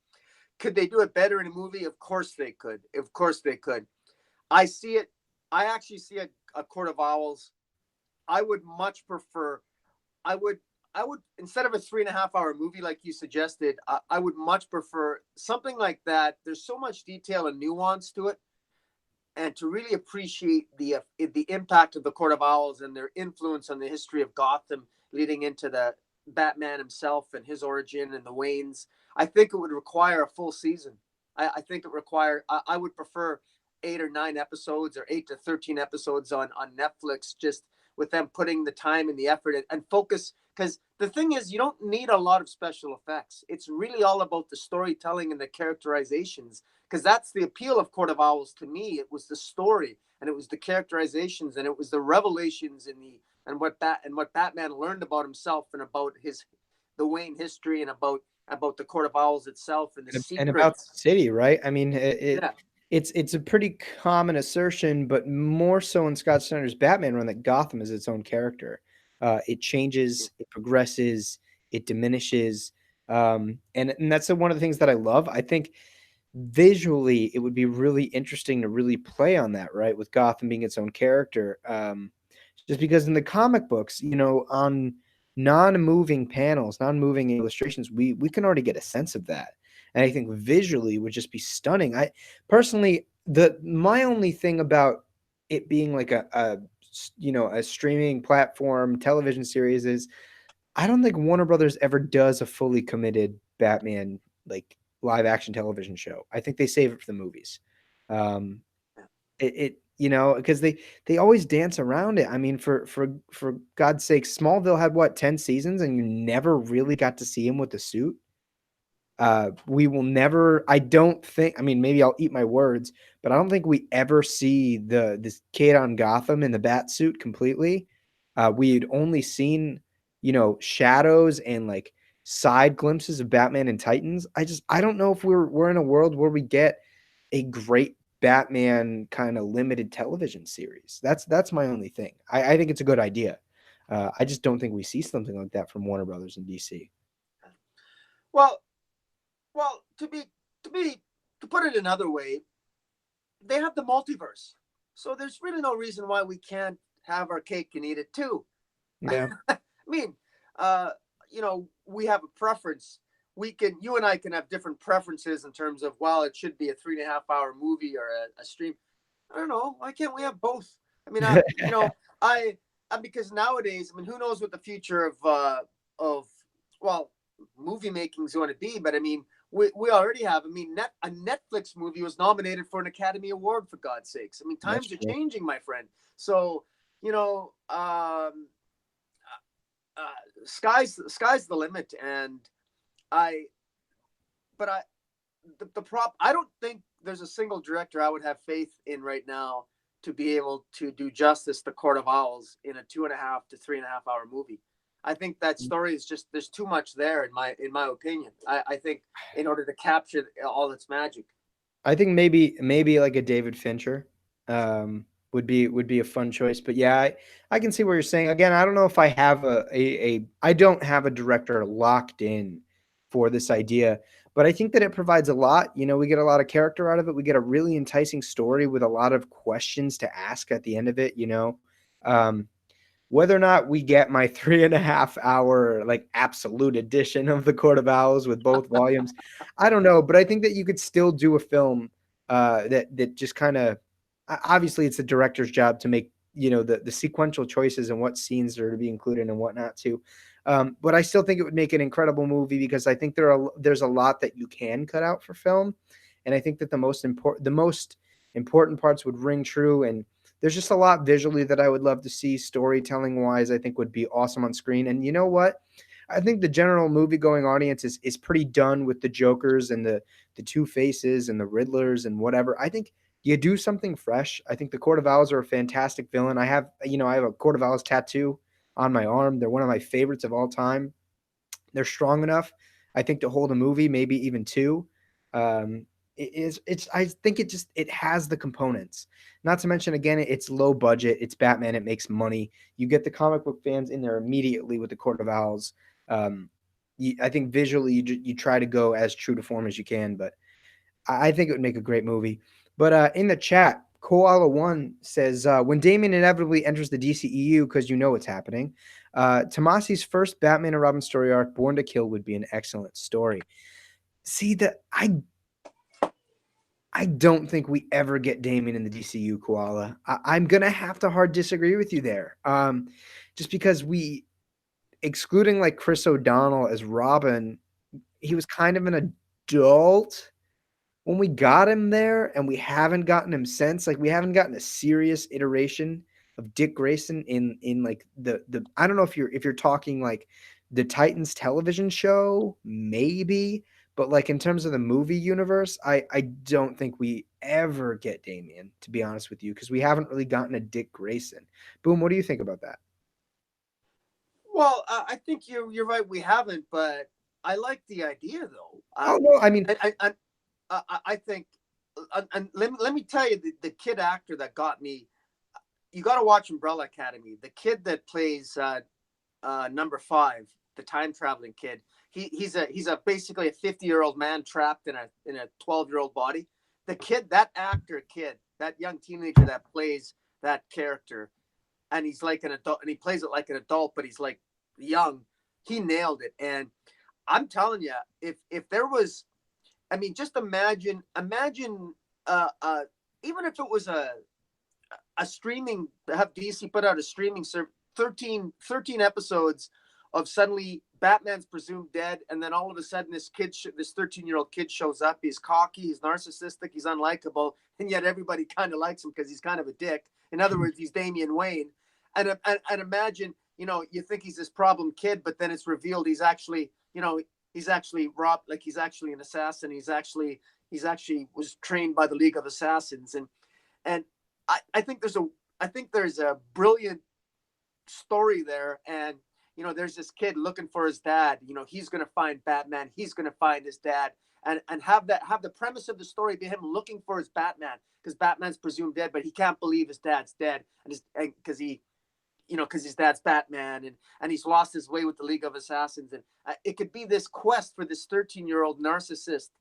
Could they do it better in a movie? Of course they could. Of course they could. I see it. I actually see a Court of Owls. I would much prefer. I would instead of a 3.5 hour movie like you suggested. I would much prefer something like that. There's so much detail and nuance to it, and to really appreciate the impact of the Court of Owls and their influence on the history of Gotham, leading into the Batman himself and his origin and the Waynes. I think it would require a full season. I think it require. I would prefer 8 or 9 episodes, or 8 to 13 episodes on Netflix, just with them putting the time and the effort and focus. Because the thing is, you don't need a lot of special effects. It's really all about the storytelling and the characterizations, because that's the appeal of Court of Owls to me. It was the story, and it was the characterizations, and it was the revelations and what Batman learned about himself and about the Wayne history, and about the Court of Owls itself and the secrets. And about the city, right? I mean, Yeah. it's a pretty common assertion, but more so in Scott Snyder's Batman run, that Gotham is its own character. It changes, it progresses, it diminishes, and that's one of the things that I love. I think visually it would be really interesting to really play on that, right? With Gotham being its own character. Just because in the comic books, on non-moving panels, non-moving illustrations, we can already get a sense of that. And I think visually would just be stunning. I personally, the my only thing about it being like a streaming platform television series is I don't think Warner Brothers ever does a fully committed Batman like live action television show. I think they save it for the movies. Um, because they always dance around it. I mean, for God's sake, Smallville had what, 10 seasons, and you never really got to see him with the suit. We will never. I don't think. I mean, maybe I'll eat my words, but I don't think we ever see this kid on Gotham in the bat suit completely. We'd only seen, shadows and like side glimpses of Batman and Titans. I don't know if we're in a world where we get a great Batman kind of limited television series. That's my only thing. I think it's a good idea. I just don't think we see something like that from Warner Brothers and DC. Well, well, to put it another way, they have the multiverse, so there's really no reason why we can't have our cake and eat it too. Yeah. I mean, uh, we have a preference. You and I can have different preferences in terms of, well, it should be a 3.5 hour movie or a stream. I don't know. Why can't we have both? I mean, I because nowadays, I mean, who knows what the future of well, movie making is going to be? But I mean, we already have. I mean, a Netflix movie was nominated for an Academy Award, for God's sakes. I mean, That's times are true. changing, my friend. So, you know, sky's the limit, and I, but the prop. I don't think there's a single director I would have faith in right now to be able to do justice to Court of Owls in a 2.5 to 3.5 hour movie. I think that story is just, there's too much there in my opinion. I think in order to capture all its magic. I think maybe like a David Fincher would be a fun choice. But yeah, I can see what you're saying. Again, I don't know if I have I don't have a director locked in for this idea, but I think that it provides a lot. We get a lot of character out of it. We get a really enticing story with a lot of questions to ask at the end of it. Um, whether or not we get my 3.5 hour like absolute edition of the Court of Owls with both volumes, I don't know, but I think that you could still do a film that just kind of, obviously it's the director's job to make the sequential choices and what scenes are to be included and whatnot too. But I still think it would make an incredible movie because I think there's a lot that you can cut out for film, and I think that the most important parts would ring true. And there's just a lot visually that I would love to see. Storytelling wise, I think would be awesome on screen. And you know what? I think the general movie going audience is pretty done with the Jokers and the Two Faces and the Riddlers and whatever. I think you do something fresh. I think the Court of Owls are a fantastic villain. I have a Court of Owls tattoo on my arm. They're one of my favorites of all time. They're strong enough, I think, to hold a movie, maybe even two. Um, I think it has the components. Not to mention, again, it's low budget. It's Batman. It makes money. You get the comic book fans in there immediately with the Court of Owls. Um, I think visually you try to go as true to form as you can, but I think it would make a great movie. But in the chat, Koala One says when Damien inevitably enters the DCEU, because you know what's happening, Tomasi's first Batman and Robin story arc, Born to Kill, would be an excellent story. See that I don't think we ever get Damien in the DCU, Koala. I'm gonna have to hard disagree with you there. Just because excluding like Chris O'Donnell as Robin, he was kind of an adult when we got him there, and we haven't gotten him since. Like we haven't gotten a serious iteration of Dick Grayson in like the I don't know if you're talking like the Titans television show, maybe, but like in terms of the movie universe, I don't think we ever get Damien, to be honest with you, because we haven't really gotten a Dick Grayson. Boom, what do you think about that? Well, I think you're right. We haven't, but I like the idea though. Oh no, I mean, I think, and let me tell you, the kid actor that got me. You got to watch Umbrella Academy. The kid that plays number 5, the time traveling kid. he's a basically a 50-year-old man trapped in a 12-year-old body. The kid, that that young teenager that plays that character, and he's like an adult, and he plays it like an adult, but he's like young. He nailed it. And I'm telling you, if there was, I mean, just imagine, even if it was a streaming, have DC put out a streaming service, 13 episodes of suddenly Batman's presumed dead, and then all of a sudden this 13-year-old kid shows up. He's cocky, he's narcissistic, he's unlikable, and yet everybody kind of likes him because he's kind of a dick. In other words, he's Damian Wayne. And imagine, you think he's this problem kid, but then it's revealed he's actually, he's actually robbed, like he's actually an assassin. He's actually was trained by the League of Assassins. And I think there's a brilliant story there. And, there's this kid looking for his dad. He's going to find Batman. He's going to find his dad, and have the premise of the story be him looking for his Batman, because Batman's presumed dead, but he can't believe his dad's dead. And because his dad's Batman, and he's lost his way with the League of Assassins. And it could be this quest for this 13-year-old narcissist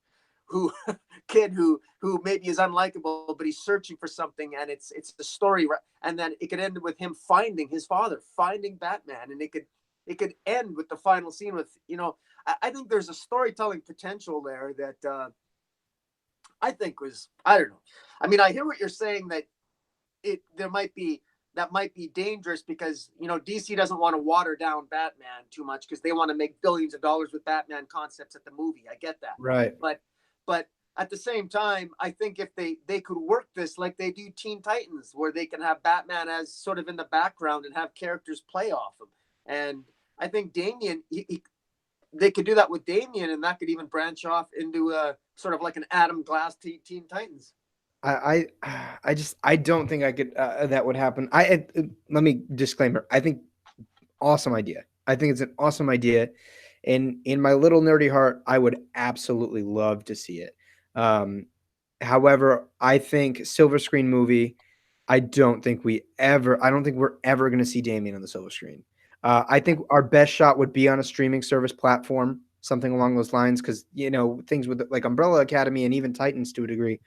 kid who maybe is unlikable, but he's searching for something, and it's the story. And then it could end with him finding his father, finding Batman, and it could end with the final scene with, I think there's a storytelling potential there that I think was, I don't know. I mean, I hear what you're saying, that that might be dangerous because, DC doesn't want to water down Batman too much because they want to make billions of dollars with Batman concepts at the movie. I get that. Right. But at the same time, I think if they could work this like they do Teen Titans, where they can have Batman as sort of in the background and have characters play off him. And I think Damian, they could do that with Damian, and that could even branch off into a sort of like an Adam Glass Teen Titans. I don't think I could that would happen. Let me disclaimer. I think awesome idea. I think it's an awesome idea, and in my little nerdy heart, I would absolutely love to see it. However, I think silver screen movie. I don't think we're ever going to see Damian on the silver screen. I think our best shot would be on a streaming service platform, something along those lines, because things with like Umbrella Academy and even Titans to a degree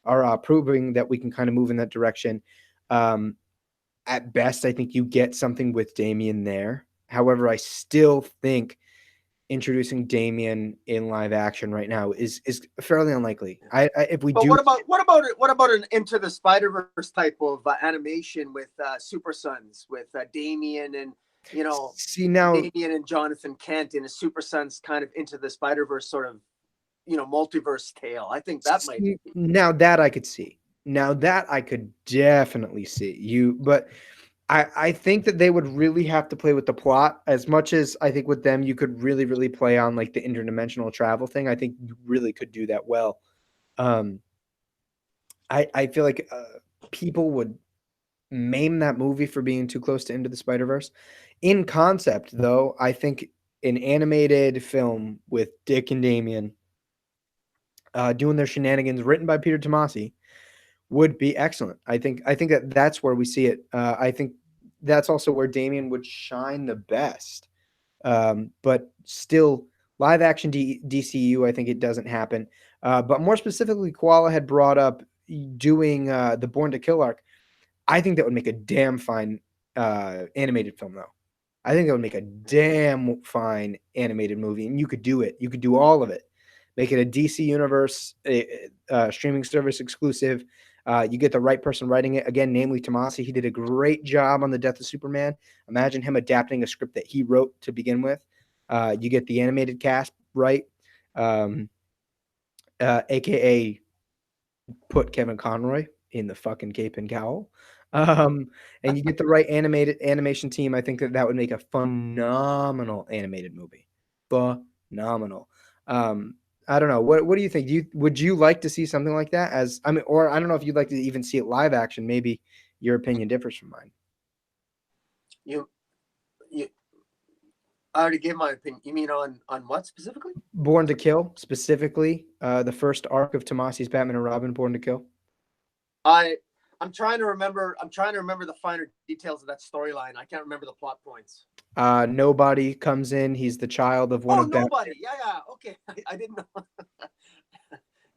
are proving that we can kind of move in that direction. At best, I think you get something with Damian there. However, I still think introducing Damian in live action right now is fairly unlikely. If we but do, what about an Into the Spider-Verse type of animation with Super Sons, with Damian and see now Damian and Jonathan Kent in a Super Sons kind of Into the Spider-Verse sort of multiverse tale? I think that might be. Now that I could see. Now that I could definitely see but I think that they would really have to play with the plot as much as I think with them you could really, really play on like the interdimensional travel thing. I think you really could do that well. I feel like people would maim that movie for being too close to Into the Spider-Verse. In concept, though, I think an animated film with Dick and Damian doing their shenanigans, written by Peter Tomasi, would be excellent. I think that's where we see it. I think that's also where Damian would shine the best. But still, live action DCU, I think it doesn't happen. But more specifically, Koala had brought up doing the Born to Kill arc. I think that would make a damn fine animated film, though. I think that would make a damn fine animated movie, and you could do it. You could do all of it. Make it a DC Universe streaming service exclusive. You get the right person writing it. Again, namely Tomasi. He did a great job on The Death of Superman. Imagine him adapting a script that he wrote to begin with. You get the animated cast right, a.k.a. put Kevin Conroy in the fucking cape and cowl. And you get the right animation team. I think that would make a phenomenal animated movie. Phenomenal. I don't know. What do you think? Would you like to see something like that? Or I don't know if you'd like to even see it live action. Maybe your opinion differs from mine. I already gave my opinion. You mean on what specifically? Born to Kill, specifically, the first arc of Tomasi's Batman and Robin, Born to Kill. I I'm trying to remember. I'm trying to remember the finer details of that storyline. I can't remember the plot points. Nobody comes in. He's the child of one Oh, of Batman. nobody. Yeah, yeah. Okay, I didn't know.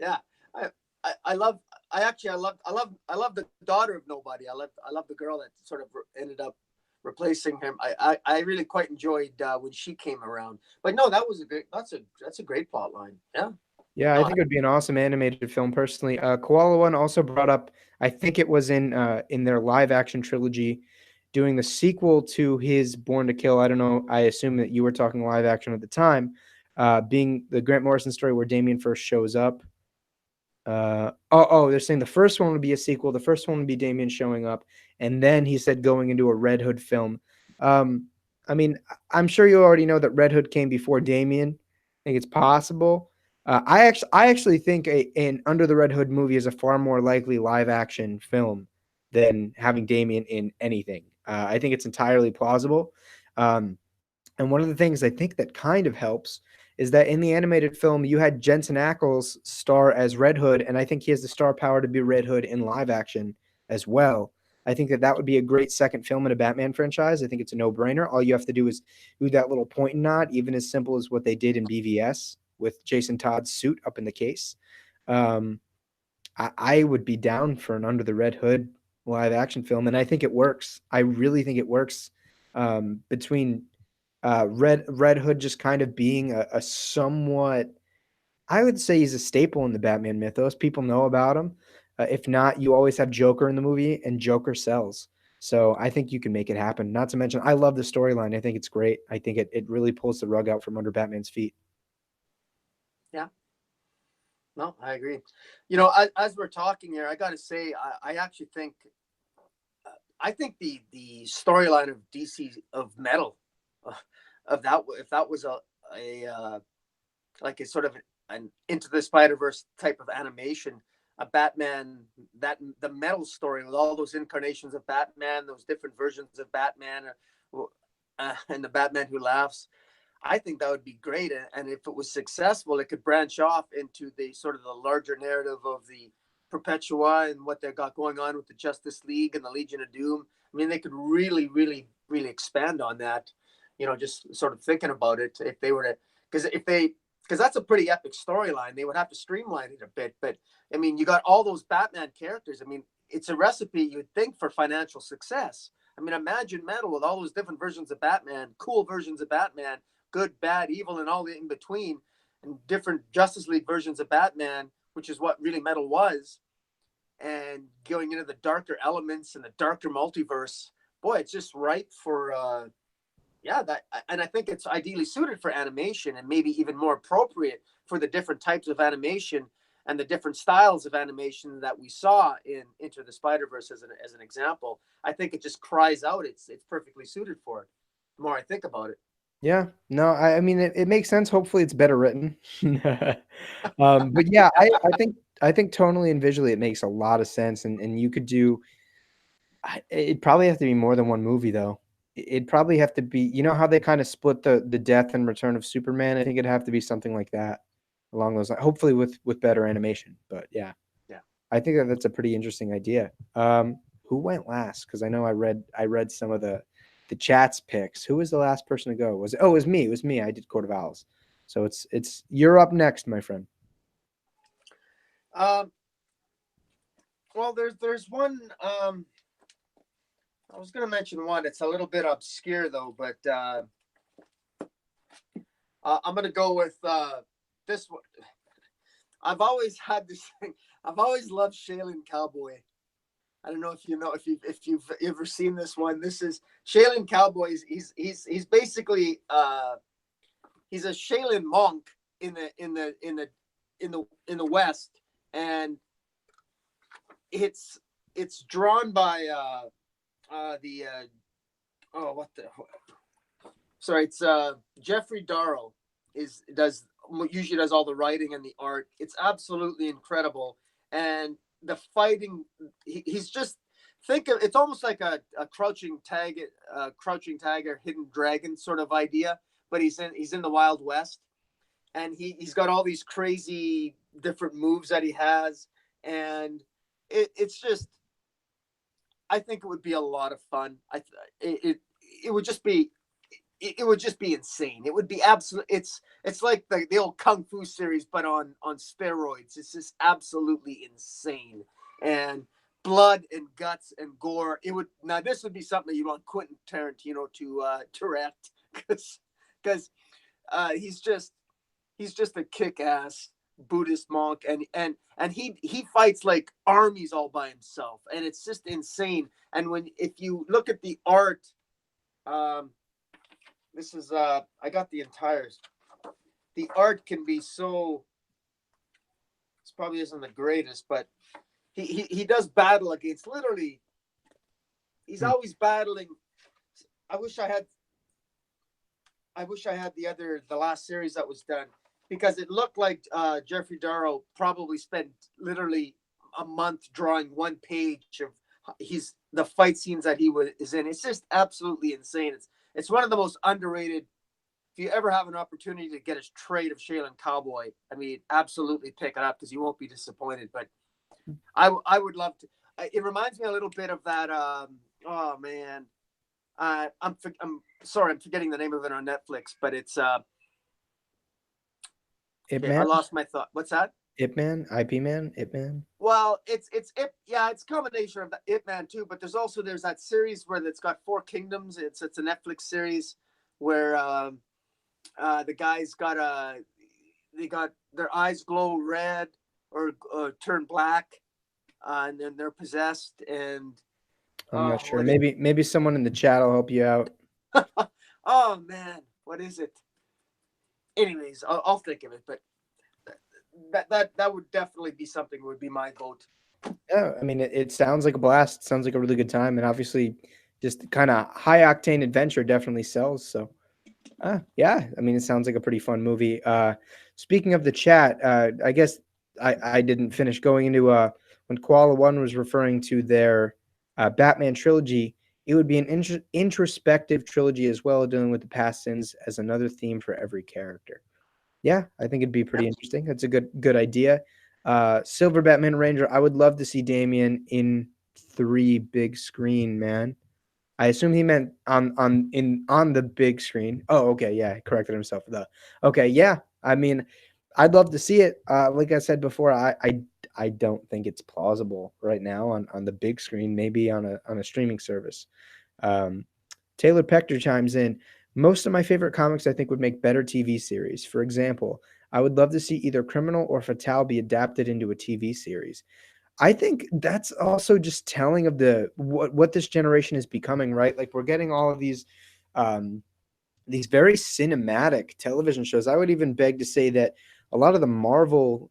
Yeah, I, I love. I actually, I love the daughter of nobody. I love the girl that sort of ended up replacing him. I really quite enjoyed when she came around. But no, that was a great. That's a great plot line. Yeah. Yeah, I No, think it would be an awesome animated film personally. Koala One also brought up, I think it was in their live action trilogy, doing the sequel to his Born to Kill. I don't know. I assume that you were talking live action at the time, being the Grant Morrison story where Damien first shows up. They're saying the first one would be a sequel. The first one would be Damien showing up, and then he said going into a Red Hood film. Um, I mean, I'm sure you already know that Red Hood came before Damien. I think it's possible. I actually think an Under the Red Hood movie is a far more likely live action film than having Damien in anything. I think it's entirely plausible. Um, and one of the things I think that kind of helps is that in the animated film, you had Jensen Ackles star as Red Hood, and I think he has the star power to be Red Hood in live action as well. I think that that would be a great second film in a Batman franchise. I think it's a no-brainer. All you have to do is do that little point and nod, even as simple as what they did in BVS with Jason Todd's suit up in the case. Um, I would be down for an Under the Red Hood live action film, and I think it works. I really think it works between Red Hood just kind of being a somewhat, I would say he's a staple in the Batman mythos. People know about him. If not, you always have Joker in the movie, and Joker sells. So I think you can make it happen. Not to mention, I love the storyline. I think it's great. I think it really pulls the rug out from under Batman's feet. yeah. No, I agree. You know, as we're talking here, I got to say, I actually think, I think the storyline of DC of Metal, of that, if that was a like a sort of an Into the Spider-Verse type of animation, a Batman, that the Metal story with all those incarnations of Batman, those different versions of Batman, and the Batman Who Laughs. I think that would be great. And if it was successful, it could branch off into the sort of the larger narrative of the Perpetua and what they got going on with the Justice League and the Legion of Doom. I mean, they could really, really, really expand on that. You know, just sort of thinking about it, if they were to, because that's a pretty epic storyline. They would have to streamline it a bit. But I mean, you got all those Batman characters. I mean, it's a recipe you'd think for financial success. I mean, imagine Metal with all those different versions of Batman, cool versions of Batman, good, bad, evil, and all the in between, and different Justice League versions of Batman, which is what really Metal was, and going into the darker elements and the darker multiverse. Boy, it's just right for that, and I think it's ideally suited for animation, and maybe even more appropriate for the different types of animation and the different styles of animation that we saw in Into the Spider-Verse as an example. I think it just cries out. It's perfectly suited for it. The more I think about it. Yeah, no, I mean it makes sense. Hopefully, it's better written. But yeah, I think tonally and visually it makes a lot of sense, and you could do. It'd probably have to be more than one movie though. It'd probably have to be. You know how they kind of split the death and return of Superman. I think it'd have to be something like that along those lines. Hopefully with better animation. But yeah, Yeah. I think that that's a pretty interesting idea. Who went last? Because I know I read some of the chat's picks. Who was the last person to go? It was me. It was me. I did Court of Owls. So it's you're up next, my friend. Um, well, there's one. I was going to mention one. It's a little bit obscure though, but I'm going to go with this one. I've always had this thing. I've always loved Shaolin Cowboy. I don't know if you know if you've ever seen this one. This is Shaolin Cowboy. He's basically he's a Shaolin monk in the West, and it's drawn by it's Jeffrey Darrow usually does all the writing and the art. It's absolutely incredible, and the fighting, he's just, think of, it's almost like a crouching tiger, hidden dragon sort of idea, but he's in the Wild West, and he's got all these crazy different moves that he has, and it's just I think it would be a lot of fun. It would just be it would just be insane. It would be absolute. It's like the old kung fu series, but on steroids. It's just absolutely insane, and blood and guts and gore. It would now this would be something you want Quentin Tarantino to direct because he's just a kick-ass Buddhist monk, and he fights like armies all by himself, and it's just insane. And if you look at the art, this is I got the entire. The art can be so. This probably isn't the greatest, but he does battle against literally. He's always battling. I wish I had. I wish I had the last series that was done, because it looked like Jeffrey Darrow probably spent literally a month drawing one page of the fight scenes that is in. It's just absolutely insane. It's one of the most underrated. If you ever have an opportunity to get a trade of Shaolin Cowboy, I mean, absolutely pick it up because you won't be disappointed. But I would love to. It reminds me a little bit of that. Oh man, I'm sorry, I'm forgetting the name of it on Netflix, but it's Ip okay, I Man, lost my thought. What's that? Ip Man, IP Man, Ip Man. Well, it's yeah, it's a combination of the Ip Man too, but there's that series where it's got Four Kingdoms. It's a Netflix series where the guys they got their eyes glow red or turn black, and then they're possessed. And I'm not sure. Maybe someone in the chat will help you out. oh man, what is it? Anyways, I'll think of it, but that would definitely be something. Would be my vote. Yeah, I mean, it sounds like a blast. It sounds like a really good time, and obviously, just kind of high octane adventure definitely sells. So, yeah, I mean, it sounds like a pretty fun movie. Speaking of the chat, I guess I didn't finish going into when Koala One was referring to their Batman trilogy. It would be an introspective trilogy as well, dealing with the past sins as another theme for every character. Yeah, I think it'd be pretty interesting. That's a good idea. Silver Batman Ranger. I would love to see Damian in 3 big screen, man. I assume he meant on the big screen. Oh, okay, yeah, he corrected himself. Okay, yeah. I mean, I'd love to see it. Like I said before, I don't think it's plausible right now on the big screen. Maybe on a streaming service. Taylor Pector chimes in. Most of my favorite comics, I think, would make better TV series. For example, I would love to see either Criminal or Fatale be adapted into a TV series. I think that's also just telling of what this generation is becoming, right? Like we're getting all of these very cinematic television shows. I would even beg to say that a lot of the Marvel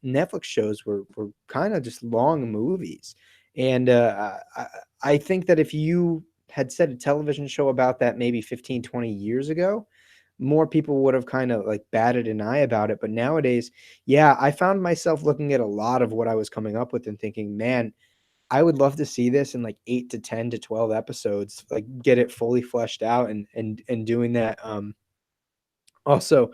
Netflix shows were kind of just long movies. And I think that if you had said a television show about that maybe 15, 20 years ago, more people would have kind of like batted an eye about it. But nowadays, yeah, I found myself looking at a lot of what I was coming up with and thinking, man, I would love to see this in like 8 to 10 to 12 episodes, like get it fully fleshed out and doing that. Also,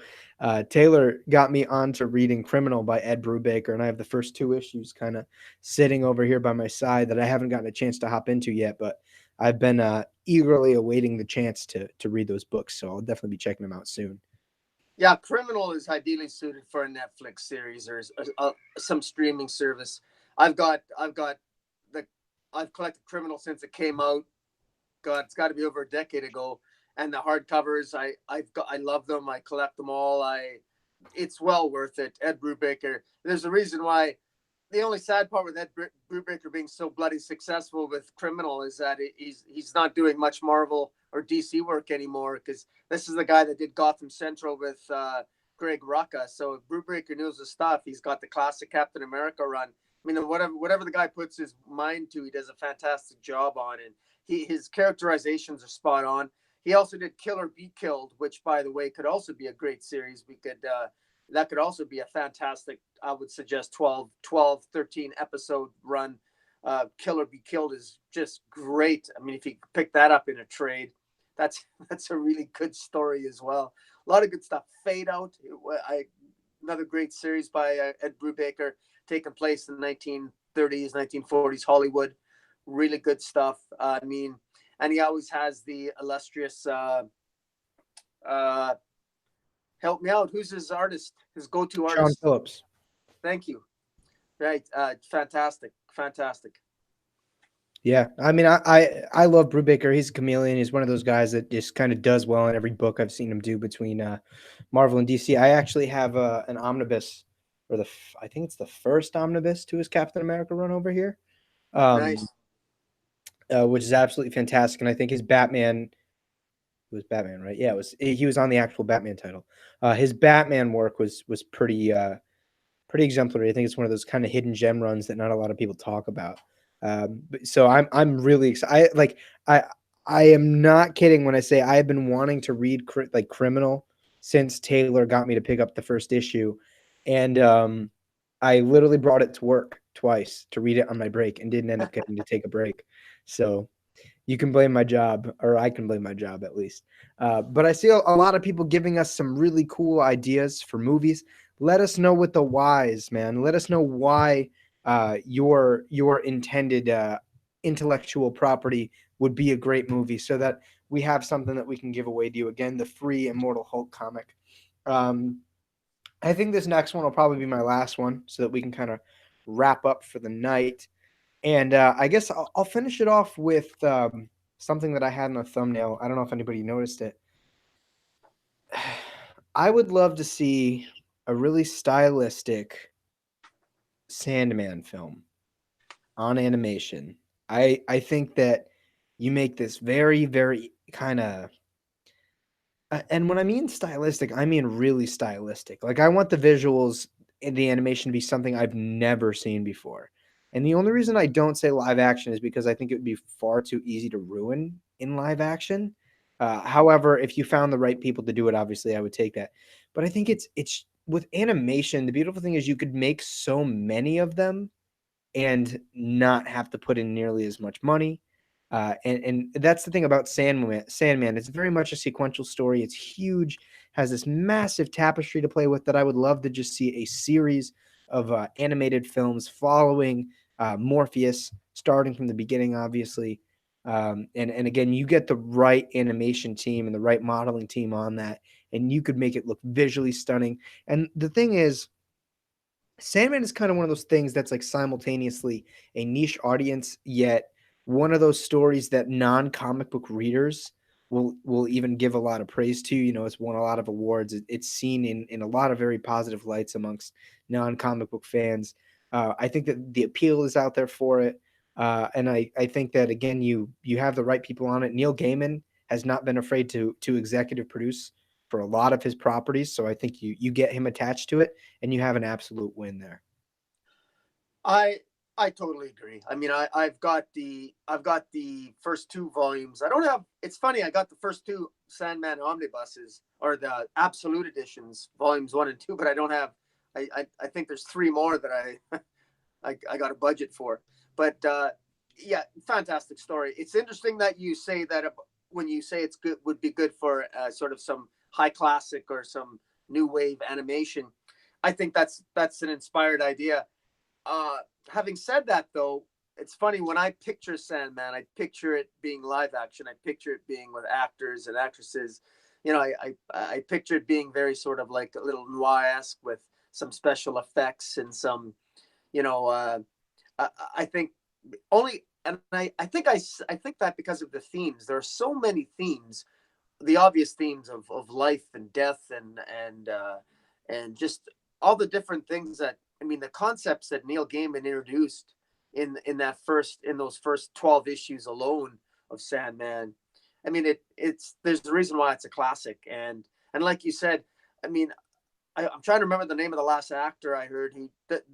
Taylor got me on to reading Criminal by Ed Brubaker, and I have the first 2 issues kind of sitting over here by my side that I haven't gotten a chance to hop into yet, but I've been eagerly awaiting the chance to read those books, so I'll definitely be checking them out soon. Yeah, Criminal is ideally suited for a Netflix series or some streaming service. I've collected Criminal since it came out. God, it's got to be over a decade ago. And the hardcovers, I love them. I collect them all. It's well worth it. Ed Brubaker. There's a reason why. The only sad part with Ed Brubaker being so bloody successful with Criminal is that he's not doing much Marvel or DC work anymore, because this is the guy that did Gotham Central with Greg Rucka. So if Brubaker knows his stuff, he's got the classic Captain America run. I mean, whatever the guy puts his mind to, he does a fantastic job on, and his characterizations are spot on. He also did Kill or Be Killed, which, by the way, could also be a great series. That could also be a fantastic, I would suggest 12, 13 episode run. Kill or Be Killed is just great. I mean, if you pick that up in a trade, that's a really good story as well. A lot of good stuff. Fade Out, another great series by Ed Brubaker, taking place in the 1930s, 1940s Hollywood. really good stuff. I mean, and he always has the illustrious. Uh, Help me out. Who's his artist? His go-to Sean artist? Phillips. Thank you. Right. Fantastic. Fantastic. Yeah, I mean, I love Brubaker. He's a chameleon. He's one of those guys that just kind of does well in every book I've seen him do between Marvel and DC. I actually have an omnibus, or I think it's the first omnibus to his Captain America run over here, um, Nice. which is absolutely fantastic. And I think his Batman, it was Batman, right? Yeah, he was on the actual Batman title. His Batman work was pretty exemplary. I think it's one of those kind of hidden gem runs that not a lot of people talk about. So I'm really excited. I I am not kidding when I say I have been wanting to read like Criminal since Taylor got me to pick up the first issue, and I literally brought it to work twice to read it on my break and didn't end up getting to take a break. So you can blame my job, or I can blame my job at least. But I see a lot of people giving us some really cool ideas for movies. Let us know with the whys, man. Let us know why your intended intellectual property would be a great movie, so that we have something that we can give away to you. Again, the free Immortal Hulk comic. I think this next one will probably be my last one, so that we can kind of wrap up for the night. And I guess I'll finish it off with something that I had in a thumbnail. I don't know if anybody noticed it. I would love to see a really stylistic Sandman film on animation. I think that you make this very, very kind of, and when I mean stylistic, I mean really stylistic. Like, I want the visuals in the animation to be something I've never seen before. And the only reason I don't say live action is because I think it would be far too easy to ruin in live action. However, if you found the right people to do it, obviously I would take that. But I think it's with animation, the beautiful thing is you could make so many of them and not have to put in nearly as much money. And that's the thing about Sandman. Sandman, it's very much a sequential story. It's huge, has this massive tapestry to play with that I would love to just see a series of animated films following Morpheus, starting from the beginning, obviously. And again, you get the right animation team and the right modeling team on that, and you could make it look visually stunning. And the thing is, Sandman is kind of one of those things that's like simultaneously a niche audience, yet one of those stories that non-comic book readers will even give a lot of praise to. You know, it's won a lot of awards. It's seen in a lot of very positive lights amongst non-comic book fans. I think that the appeal is out there for it, and I think that again you have the right people on it. Neil Gaiman has not been afraid to executive produce for a lot of his properties, so I think you get him attached to it and you have an absolute win there. I I totally agree. I mean, I've got the first two volumes. I don't have. It's funny. I got the first two Sandman omnibuses, or the absolute editions, volumes 1 and 2, but I don't have. I think there's three more that I got a budget for. But yeah, fantastic story. It's interesting that you say that when you say it's good, would be good for sort of some high classic or some new wave animation. I think that's an inspired idea. Having said that, though, it's funny when I picture Sandman, I picture it being live action. I picture it being with actors and actresses. You know, I picture it being very sort of like a little noir-esque with some special effects and some, you know, I think only, and I think that because of the themes, there are so many themes, the obvious themes of life and death and just all the different things that, I mean, the concepts that Neil Gaiman introduced in those first 12 issues alone of Sandman. I mean, it's there's a reason why it's a classic, and like you said, I mean, I'm trying to remember the name of the last actor I heard who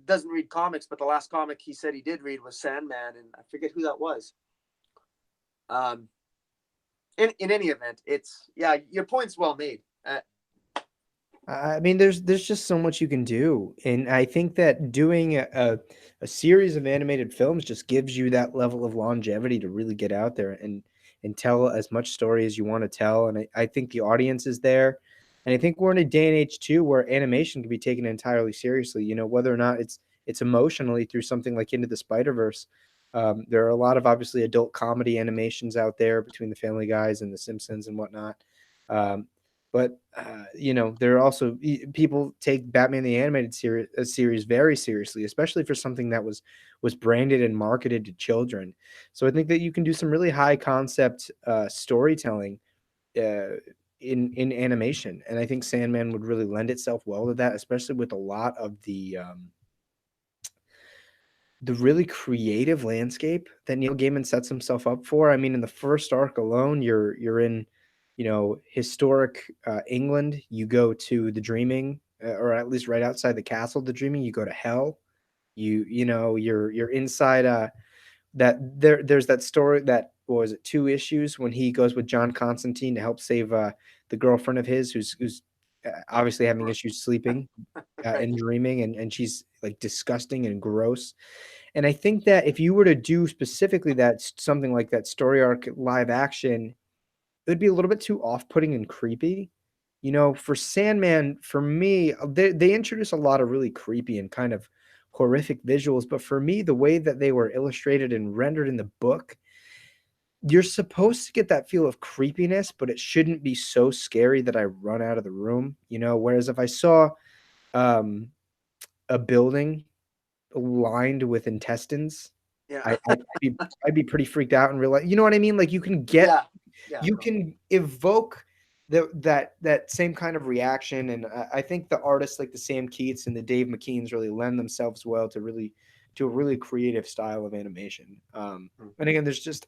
doesn't read comics, but the last comic he said he did read was Sandman, and I forget who that was. Um, in any event, it's, yeah, your point's well made. I mean, there's just so much you can do, and I think that doing a series of animated films just gives you that level of longevity to really get out there and tell as much story as you want to tell. And I think the audience is there, and I think we're in a day and age too where animation can be taken entirely seriously. You know, whether or not it's emotionally through something like Into the Spider-Verse. There are a lot of obviously adult comedy animations out there between the Family Guys and the Simpsons and whatnot. Um, but there are also people take Batman the Animated series very seriously, especially for something that was branded and marketed to children. So I think that you can do some really high concept storytelling uh, in animation, and I think Sandman would really lend itself well to that, especially with a lot of the really creative landscape that Neil Gaiman sets himself up for. I mean, in the first arc alone, you're in, historic England. You go to the Dreaming, or at least right outside the castle, the Dreaming. You go to Hell. You're inside. There's that story that what was it 2 issues when he goes with John Constantine to help save the girlfriend of his who's obviously having issues sleeping Right. and dreaming, and she's like disgusting and gross. And I think that if you were to do specifically something like that story arc live action, it would be a little bit too off-putting and creepy. For Sandman, for me, they introduce a lot of really creepy and kind of horrific visuals, but for me, the way that they were illustrated and rendered in the book, you're supposed to get that feel of creepiness, but it shouldn't be so scary that I run out of the room. Whereas if I saw um, a building lined with intestines, Yeah. I'd be pretty freaked out and realize, you know what I mean? Like Yeah. Yeah. you No. can evoke that same kind of reaction, and I think the artists like the Sam Keats and the Dave McKeans really lend themselves well to a really creative style of animation. And again, there's just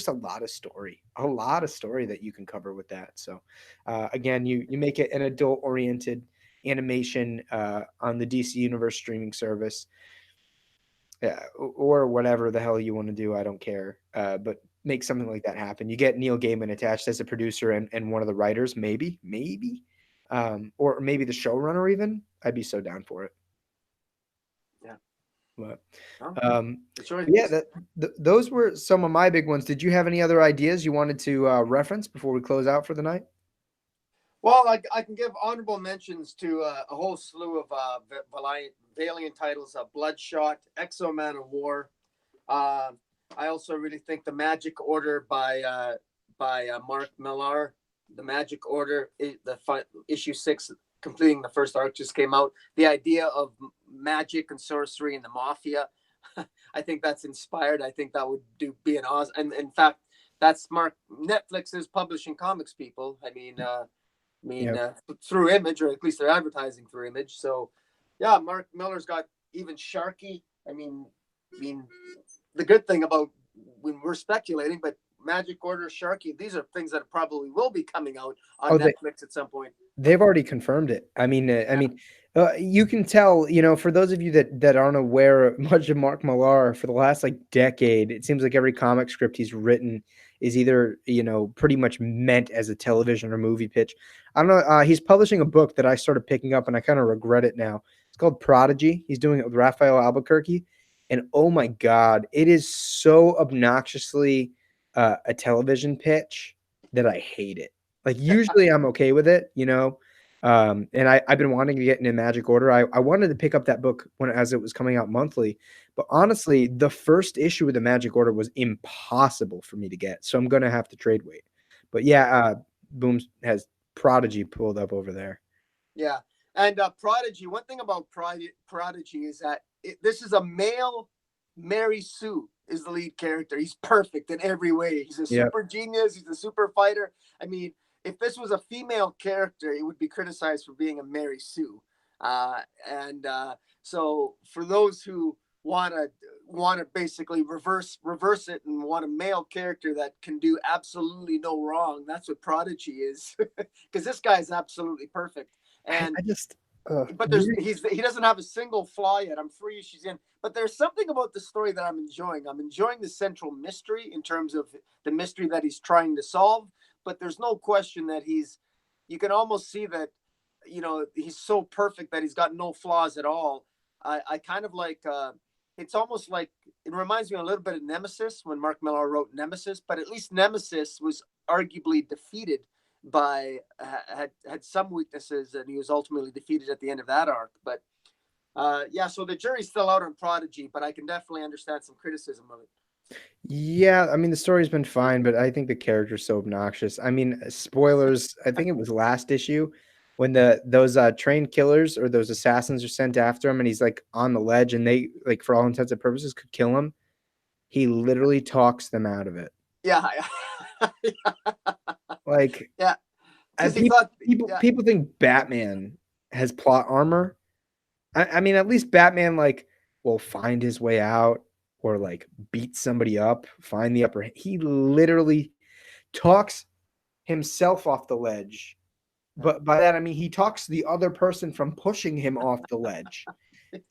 a lot of story that you can cover with that. So again, you make it an adult oriented animation on the DC Universe streaming service. Yeah, or whatever the hell you want to do, I don't care. But make something like that happen. You get Neil Gaiman attached as a producer and one of the writers, maybe, or maybe the showrunner even. I'd be so down for it. Yeah. But, No. um, The choice. yeah, those were some of my big ones. Did you have any other ideas you wanted to reference before we close out for the night? Well, I can give honorable mentions to a whole slew of Valiant titles: Bloodshot, Exo Man of War. Uh, I also really think the Magic Order by Mark Millar. The Magic Order, issue 6, completing the first arc, just came out. The idea of magic and sorcery and the mafia, I think that's inspired. I think that would be an awesome. And in fact, that's Netflix is publishing comics. People, Yeah. through Image, or at least they're advertising through Image. So, yeah, Mark Miller's got even Sharky. I mean, the good thing about when we're speculating, but Magic Order, Sharky, these are things that probably will be coming out on Oh, Netflix at some point. they've already confirmed it. I mean, Yeah. you can tell. For those of you that aren't aware much of Mark Millar, for the last like decade, it seems like every comic script he's written is either pretty much meant as a television or movie pitch. I don't know. He's publishing a book that I started picking up, and I kind of regret it now. It's called Prodigy. He's doing it with Raphael Albuquerque, and oh my god, it is so obnoxiously a television pitch that I hate it. Like usually I'm okay with it. And I've been wanting to get into Magic Order. I wanted to pick up that book as it was coming out monthly, but honestly, the first issue of the Magic Order was impossible for me to get, so I'm gonna have to trade wait. But yeah, Boom has Prodigy pulled up over there. Yeah. And Prodigy, one thing about Prodigy is that this is a male. Mary Sue is the lead character. He's perfect in every way. He's a Yeah. super genius. He's a super fighter. I mean, if this was a female character, it would be criticized for being a Mary Sue. And so for those who want to basically reverse it and want a male character that can do absolutely no wrong, that's what Prodigy is. Because this guy is absolutely perfect. And I just but he doesn't have a single flaw yet. I'm 3 issues in, but there's something about the story that I'm enjoying. I'm enjoying the central mystery in terms of the mystery that he's trying to solve. But there's no question that you can almost see that, he's so perfect that he's got no flaws at all. I kind of like, it's almost like, it reminds me a little bit of Nemesis when Mark Millar wrote Nemesis, but at least Nemesis was arguably defeated had some weaknesses, and he was ultimately defeated at the end of that arc. But yeah, so the jury's still out on Prodigy, but I can definitely understand some criticism of it. Yeah, I mean the story's been fine, but I think the character's so obnoxious. I mean, spoilers. I think it was last issue when those trained killers or those assassins are sent after him, and he's like on the ledge, and they like for all intents and purposes could kill him. He literally talks them out of it. Yeah, Like, yeah, and because he thought, yeah, people think Batman has plot armor. I mean, at least Batman like will find his way out or like beat somebody up, find the upper. He literally talks himself off the ledge. But by that I mean he talks the other person from pushing him off the ledge.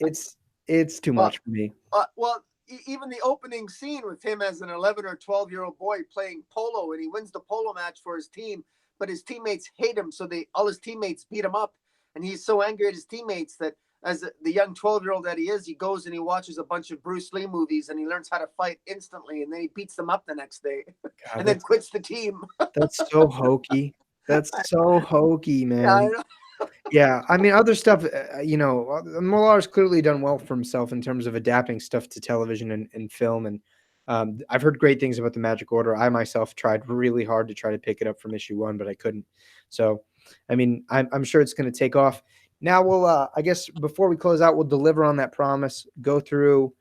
It's it's too well, much for me. well, even the opening scene with him as an 11 or 12-year-old boy playing polo, and he wins the polo match for his team, but his teammates hate him, so all his teammates beat him up, and he's so angry at his teammates that as the young 12-year-old that he is, he goes and he watches a bunch of Bruce Lee movies and he learns how to fight instantly, and then he beats them up the next day God, and then quits the team. that's so hokey. That's so hokey, Yeah, I man. know. Yeah, I mean, other stuff, Millar's clearly done well for himself in terms of adapting stuff to television and film. And I've heard great things about the Magic Order. I myself tried really hard to try to pick it up from issue 1, but I couldn't. So, I mean, I'm sure it's going to take off. Now we'll, I guess, before we close out, we'll deliver on that promise. Go through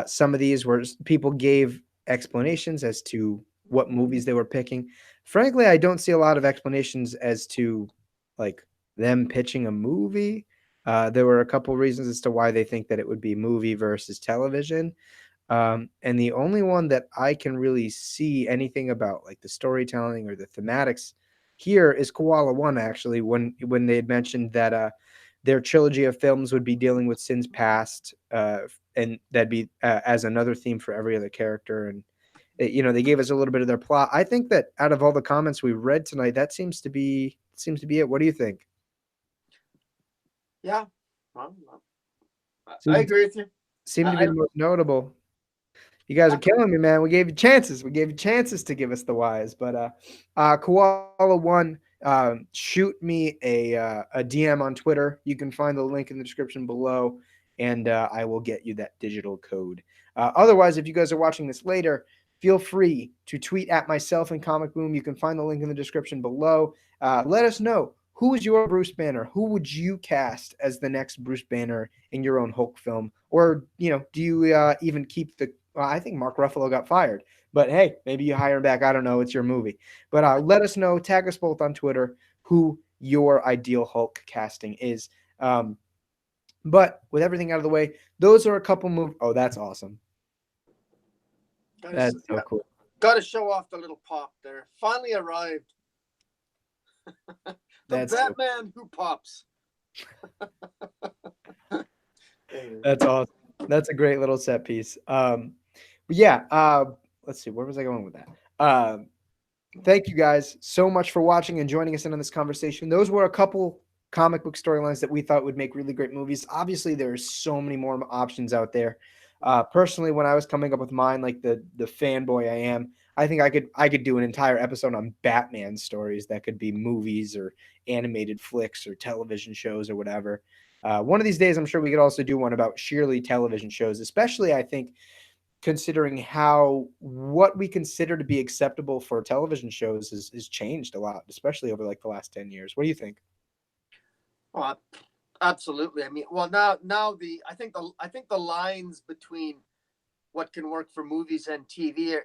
some of these where people gave explanations as to what movies they were picking. Frankly, I don't see a lot of explanations as to like them pitching a movie. There were a couple reasons as to why they think that it would be movie versus television. And the only one that I can really see anything about, like the storytelling or the thematics here, is Koala One. Actually, when they had mentioned that their trilogy of films would be dealing with sins past, and that'd be as another theme for every other character. And they gave us a little bit of their plot. I think that out of all the comments we read tonight, that seems to be it. What do you think? Yeah, well, I Seems agree with you. seemed to be I the most notable. You guys are killing me, man. We gave you chances. We gave you chances to give us the whys, but Koala One, shoot me a DM on Twitter. You can find the link in the description below, and I will get you that digital code. Otherwise, if you guys are watching this later, feel free to tweet at myself and Comic Boom. You can find the link in the description below. Let us know, who is your Bruce Banner? Who would you cast as the next Bruce Banner in your own Hulk film? Or do you even keep the well, I think Mark Ruffalo got fired, but hey, maybe you hire him back. I don't know. It's your movie. But let us know. Tag us both on Twitter who your ideal Hulk casting is. But with everything out of the way, those are a couple movies. Oh, that's awesome. That's so cool. got to show off the little pop there. Finally arrived. The That's Batman who pops. That's awesome. That's a great little set piece. But yeah, let's see. Where was I going with that? Thank you guys so much for watching and joining us in on this conversation. Those were a couple comic book storylines that we thought would make really great movies. Obviously, there's so many more options out there. Personally, when I was coming up with mine, like the fanboy I am, I think I could do an entire episode on Batman stories that could be movies or animated flicks or television shows or whatever. One of these days, I'm sure we could also do one about sheerly television shows, especially I think considering how what we consider to be acceptable for television shows is changed a lot, especially over like the last 10 years. What do you think? Well, absolutely. I mean, well, now I think the lines between what can work for movies and TV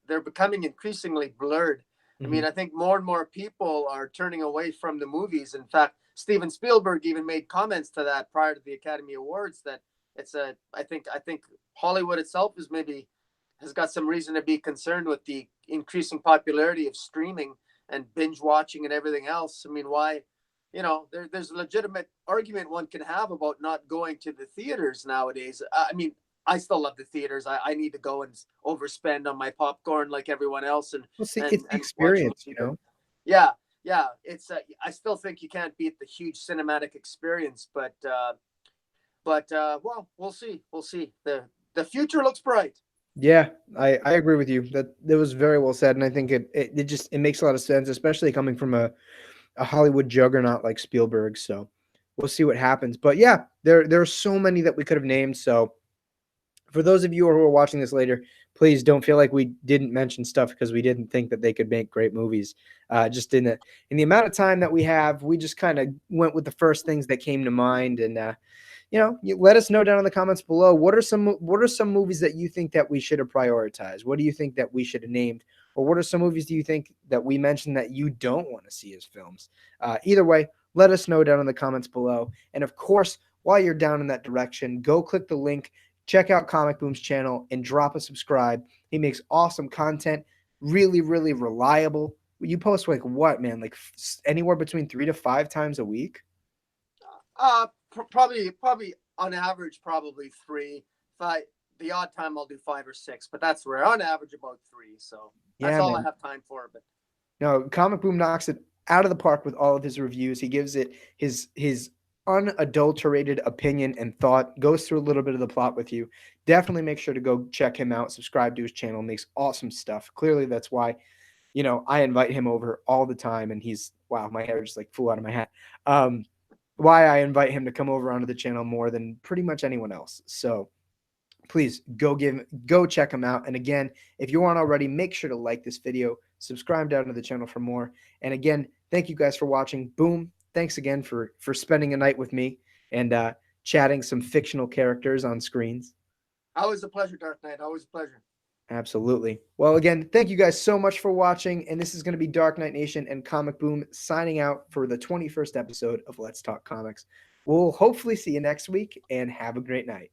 they're becoming increasingly blurred. I Mm-hmm. mean, I think more and more people are turning away from the movies. In fact, Steven Spielberg even made comments to that prior to the Academy Awards that I think Hollywood itself has got some reason to be concerned with the increasing popularity of streaming and binge watching and everything else. I mean, why? There's a legitimate argument one can have about not going to the theaters nowadays. I mean, I still love the theaters. I need to go and overspend on my popcorn like everyone else and Well, see, and it's the and watch a experience, movie. But yeah, yeah, it's I still think you can't beat the huge cinematic experience. But well, we'll see. We'll see. The future looks bright. Yeah, I agree with you. That was very well said, and I think it makes a lot of sense, especially coming from a Hollywood juggernaut like Spielberg. So we'll see what happens. But yeah, there are so many that we could have named. So for those of you who are watching this later, Please don't feel like we didn't mention stuff because we didn't think that they could make great movies. Just in the amount of time that we have, we just kind of went with the first things that came to mind. And you let us know down in the comments below, what are some movies that you think that we should have prioritized? What do you think that we should have named? Or what are some movies do you think that we mentioned that you don't want to see as films? Either way, let us know down in the comments below. And of course, while you're down in that direction, go click the link, check out Comic Boom's channel, and drop a subscribe. He makes awesome content, really, really reliable. You post like what, man? Like anywhere between 3 to 5 times a week? Probably on average, probably 3. The odd time I'll do 5 or 6, but that's rare. On average, about 3. So that's Yeah, all man. I have time for. But No, Comic Boom knocks it out of the park with all of his reviews. He gives it his unadulterated opinion and thought, goes through a little bit of the plot with you. Definitely make sure to go check him out, subscribe to his channel, makes awesome stuff. Clearly, that's why, I invite him over all the time, and he's, wow, my hair just like flew out of my hat. Why I invite him to come over onto the channel more than pretty much anyone else. So please go check him out. And again, if you aren't already, make sure to like this video, subscribe down to the channel for more. And again, thank you guys for watching. Boom. Thanks again for spending a night with me and chatting some fictional characters on screens. always a pleasure, Dark Knight. Always a pleasure. Absolutely. Well, again, thank you guys so much for watching. And this is going to be Dark Knight Nation and Comic Boom signing out for the 21st episode of Let's Talk Comics. We'll hopefully see you next week, and have a great night.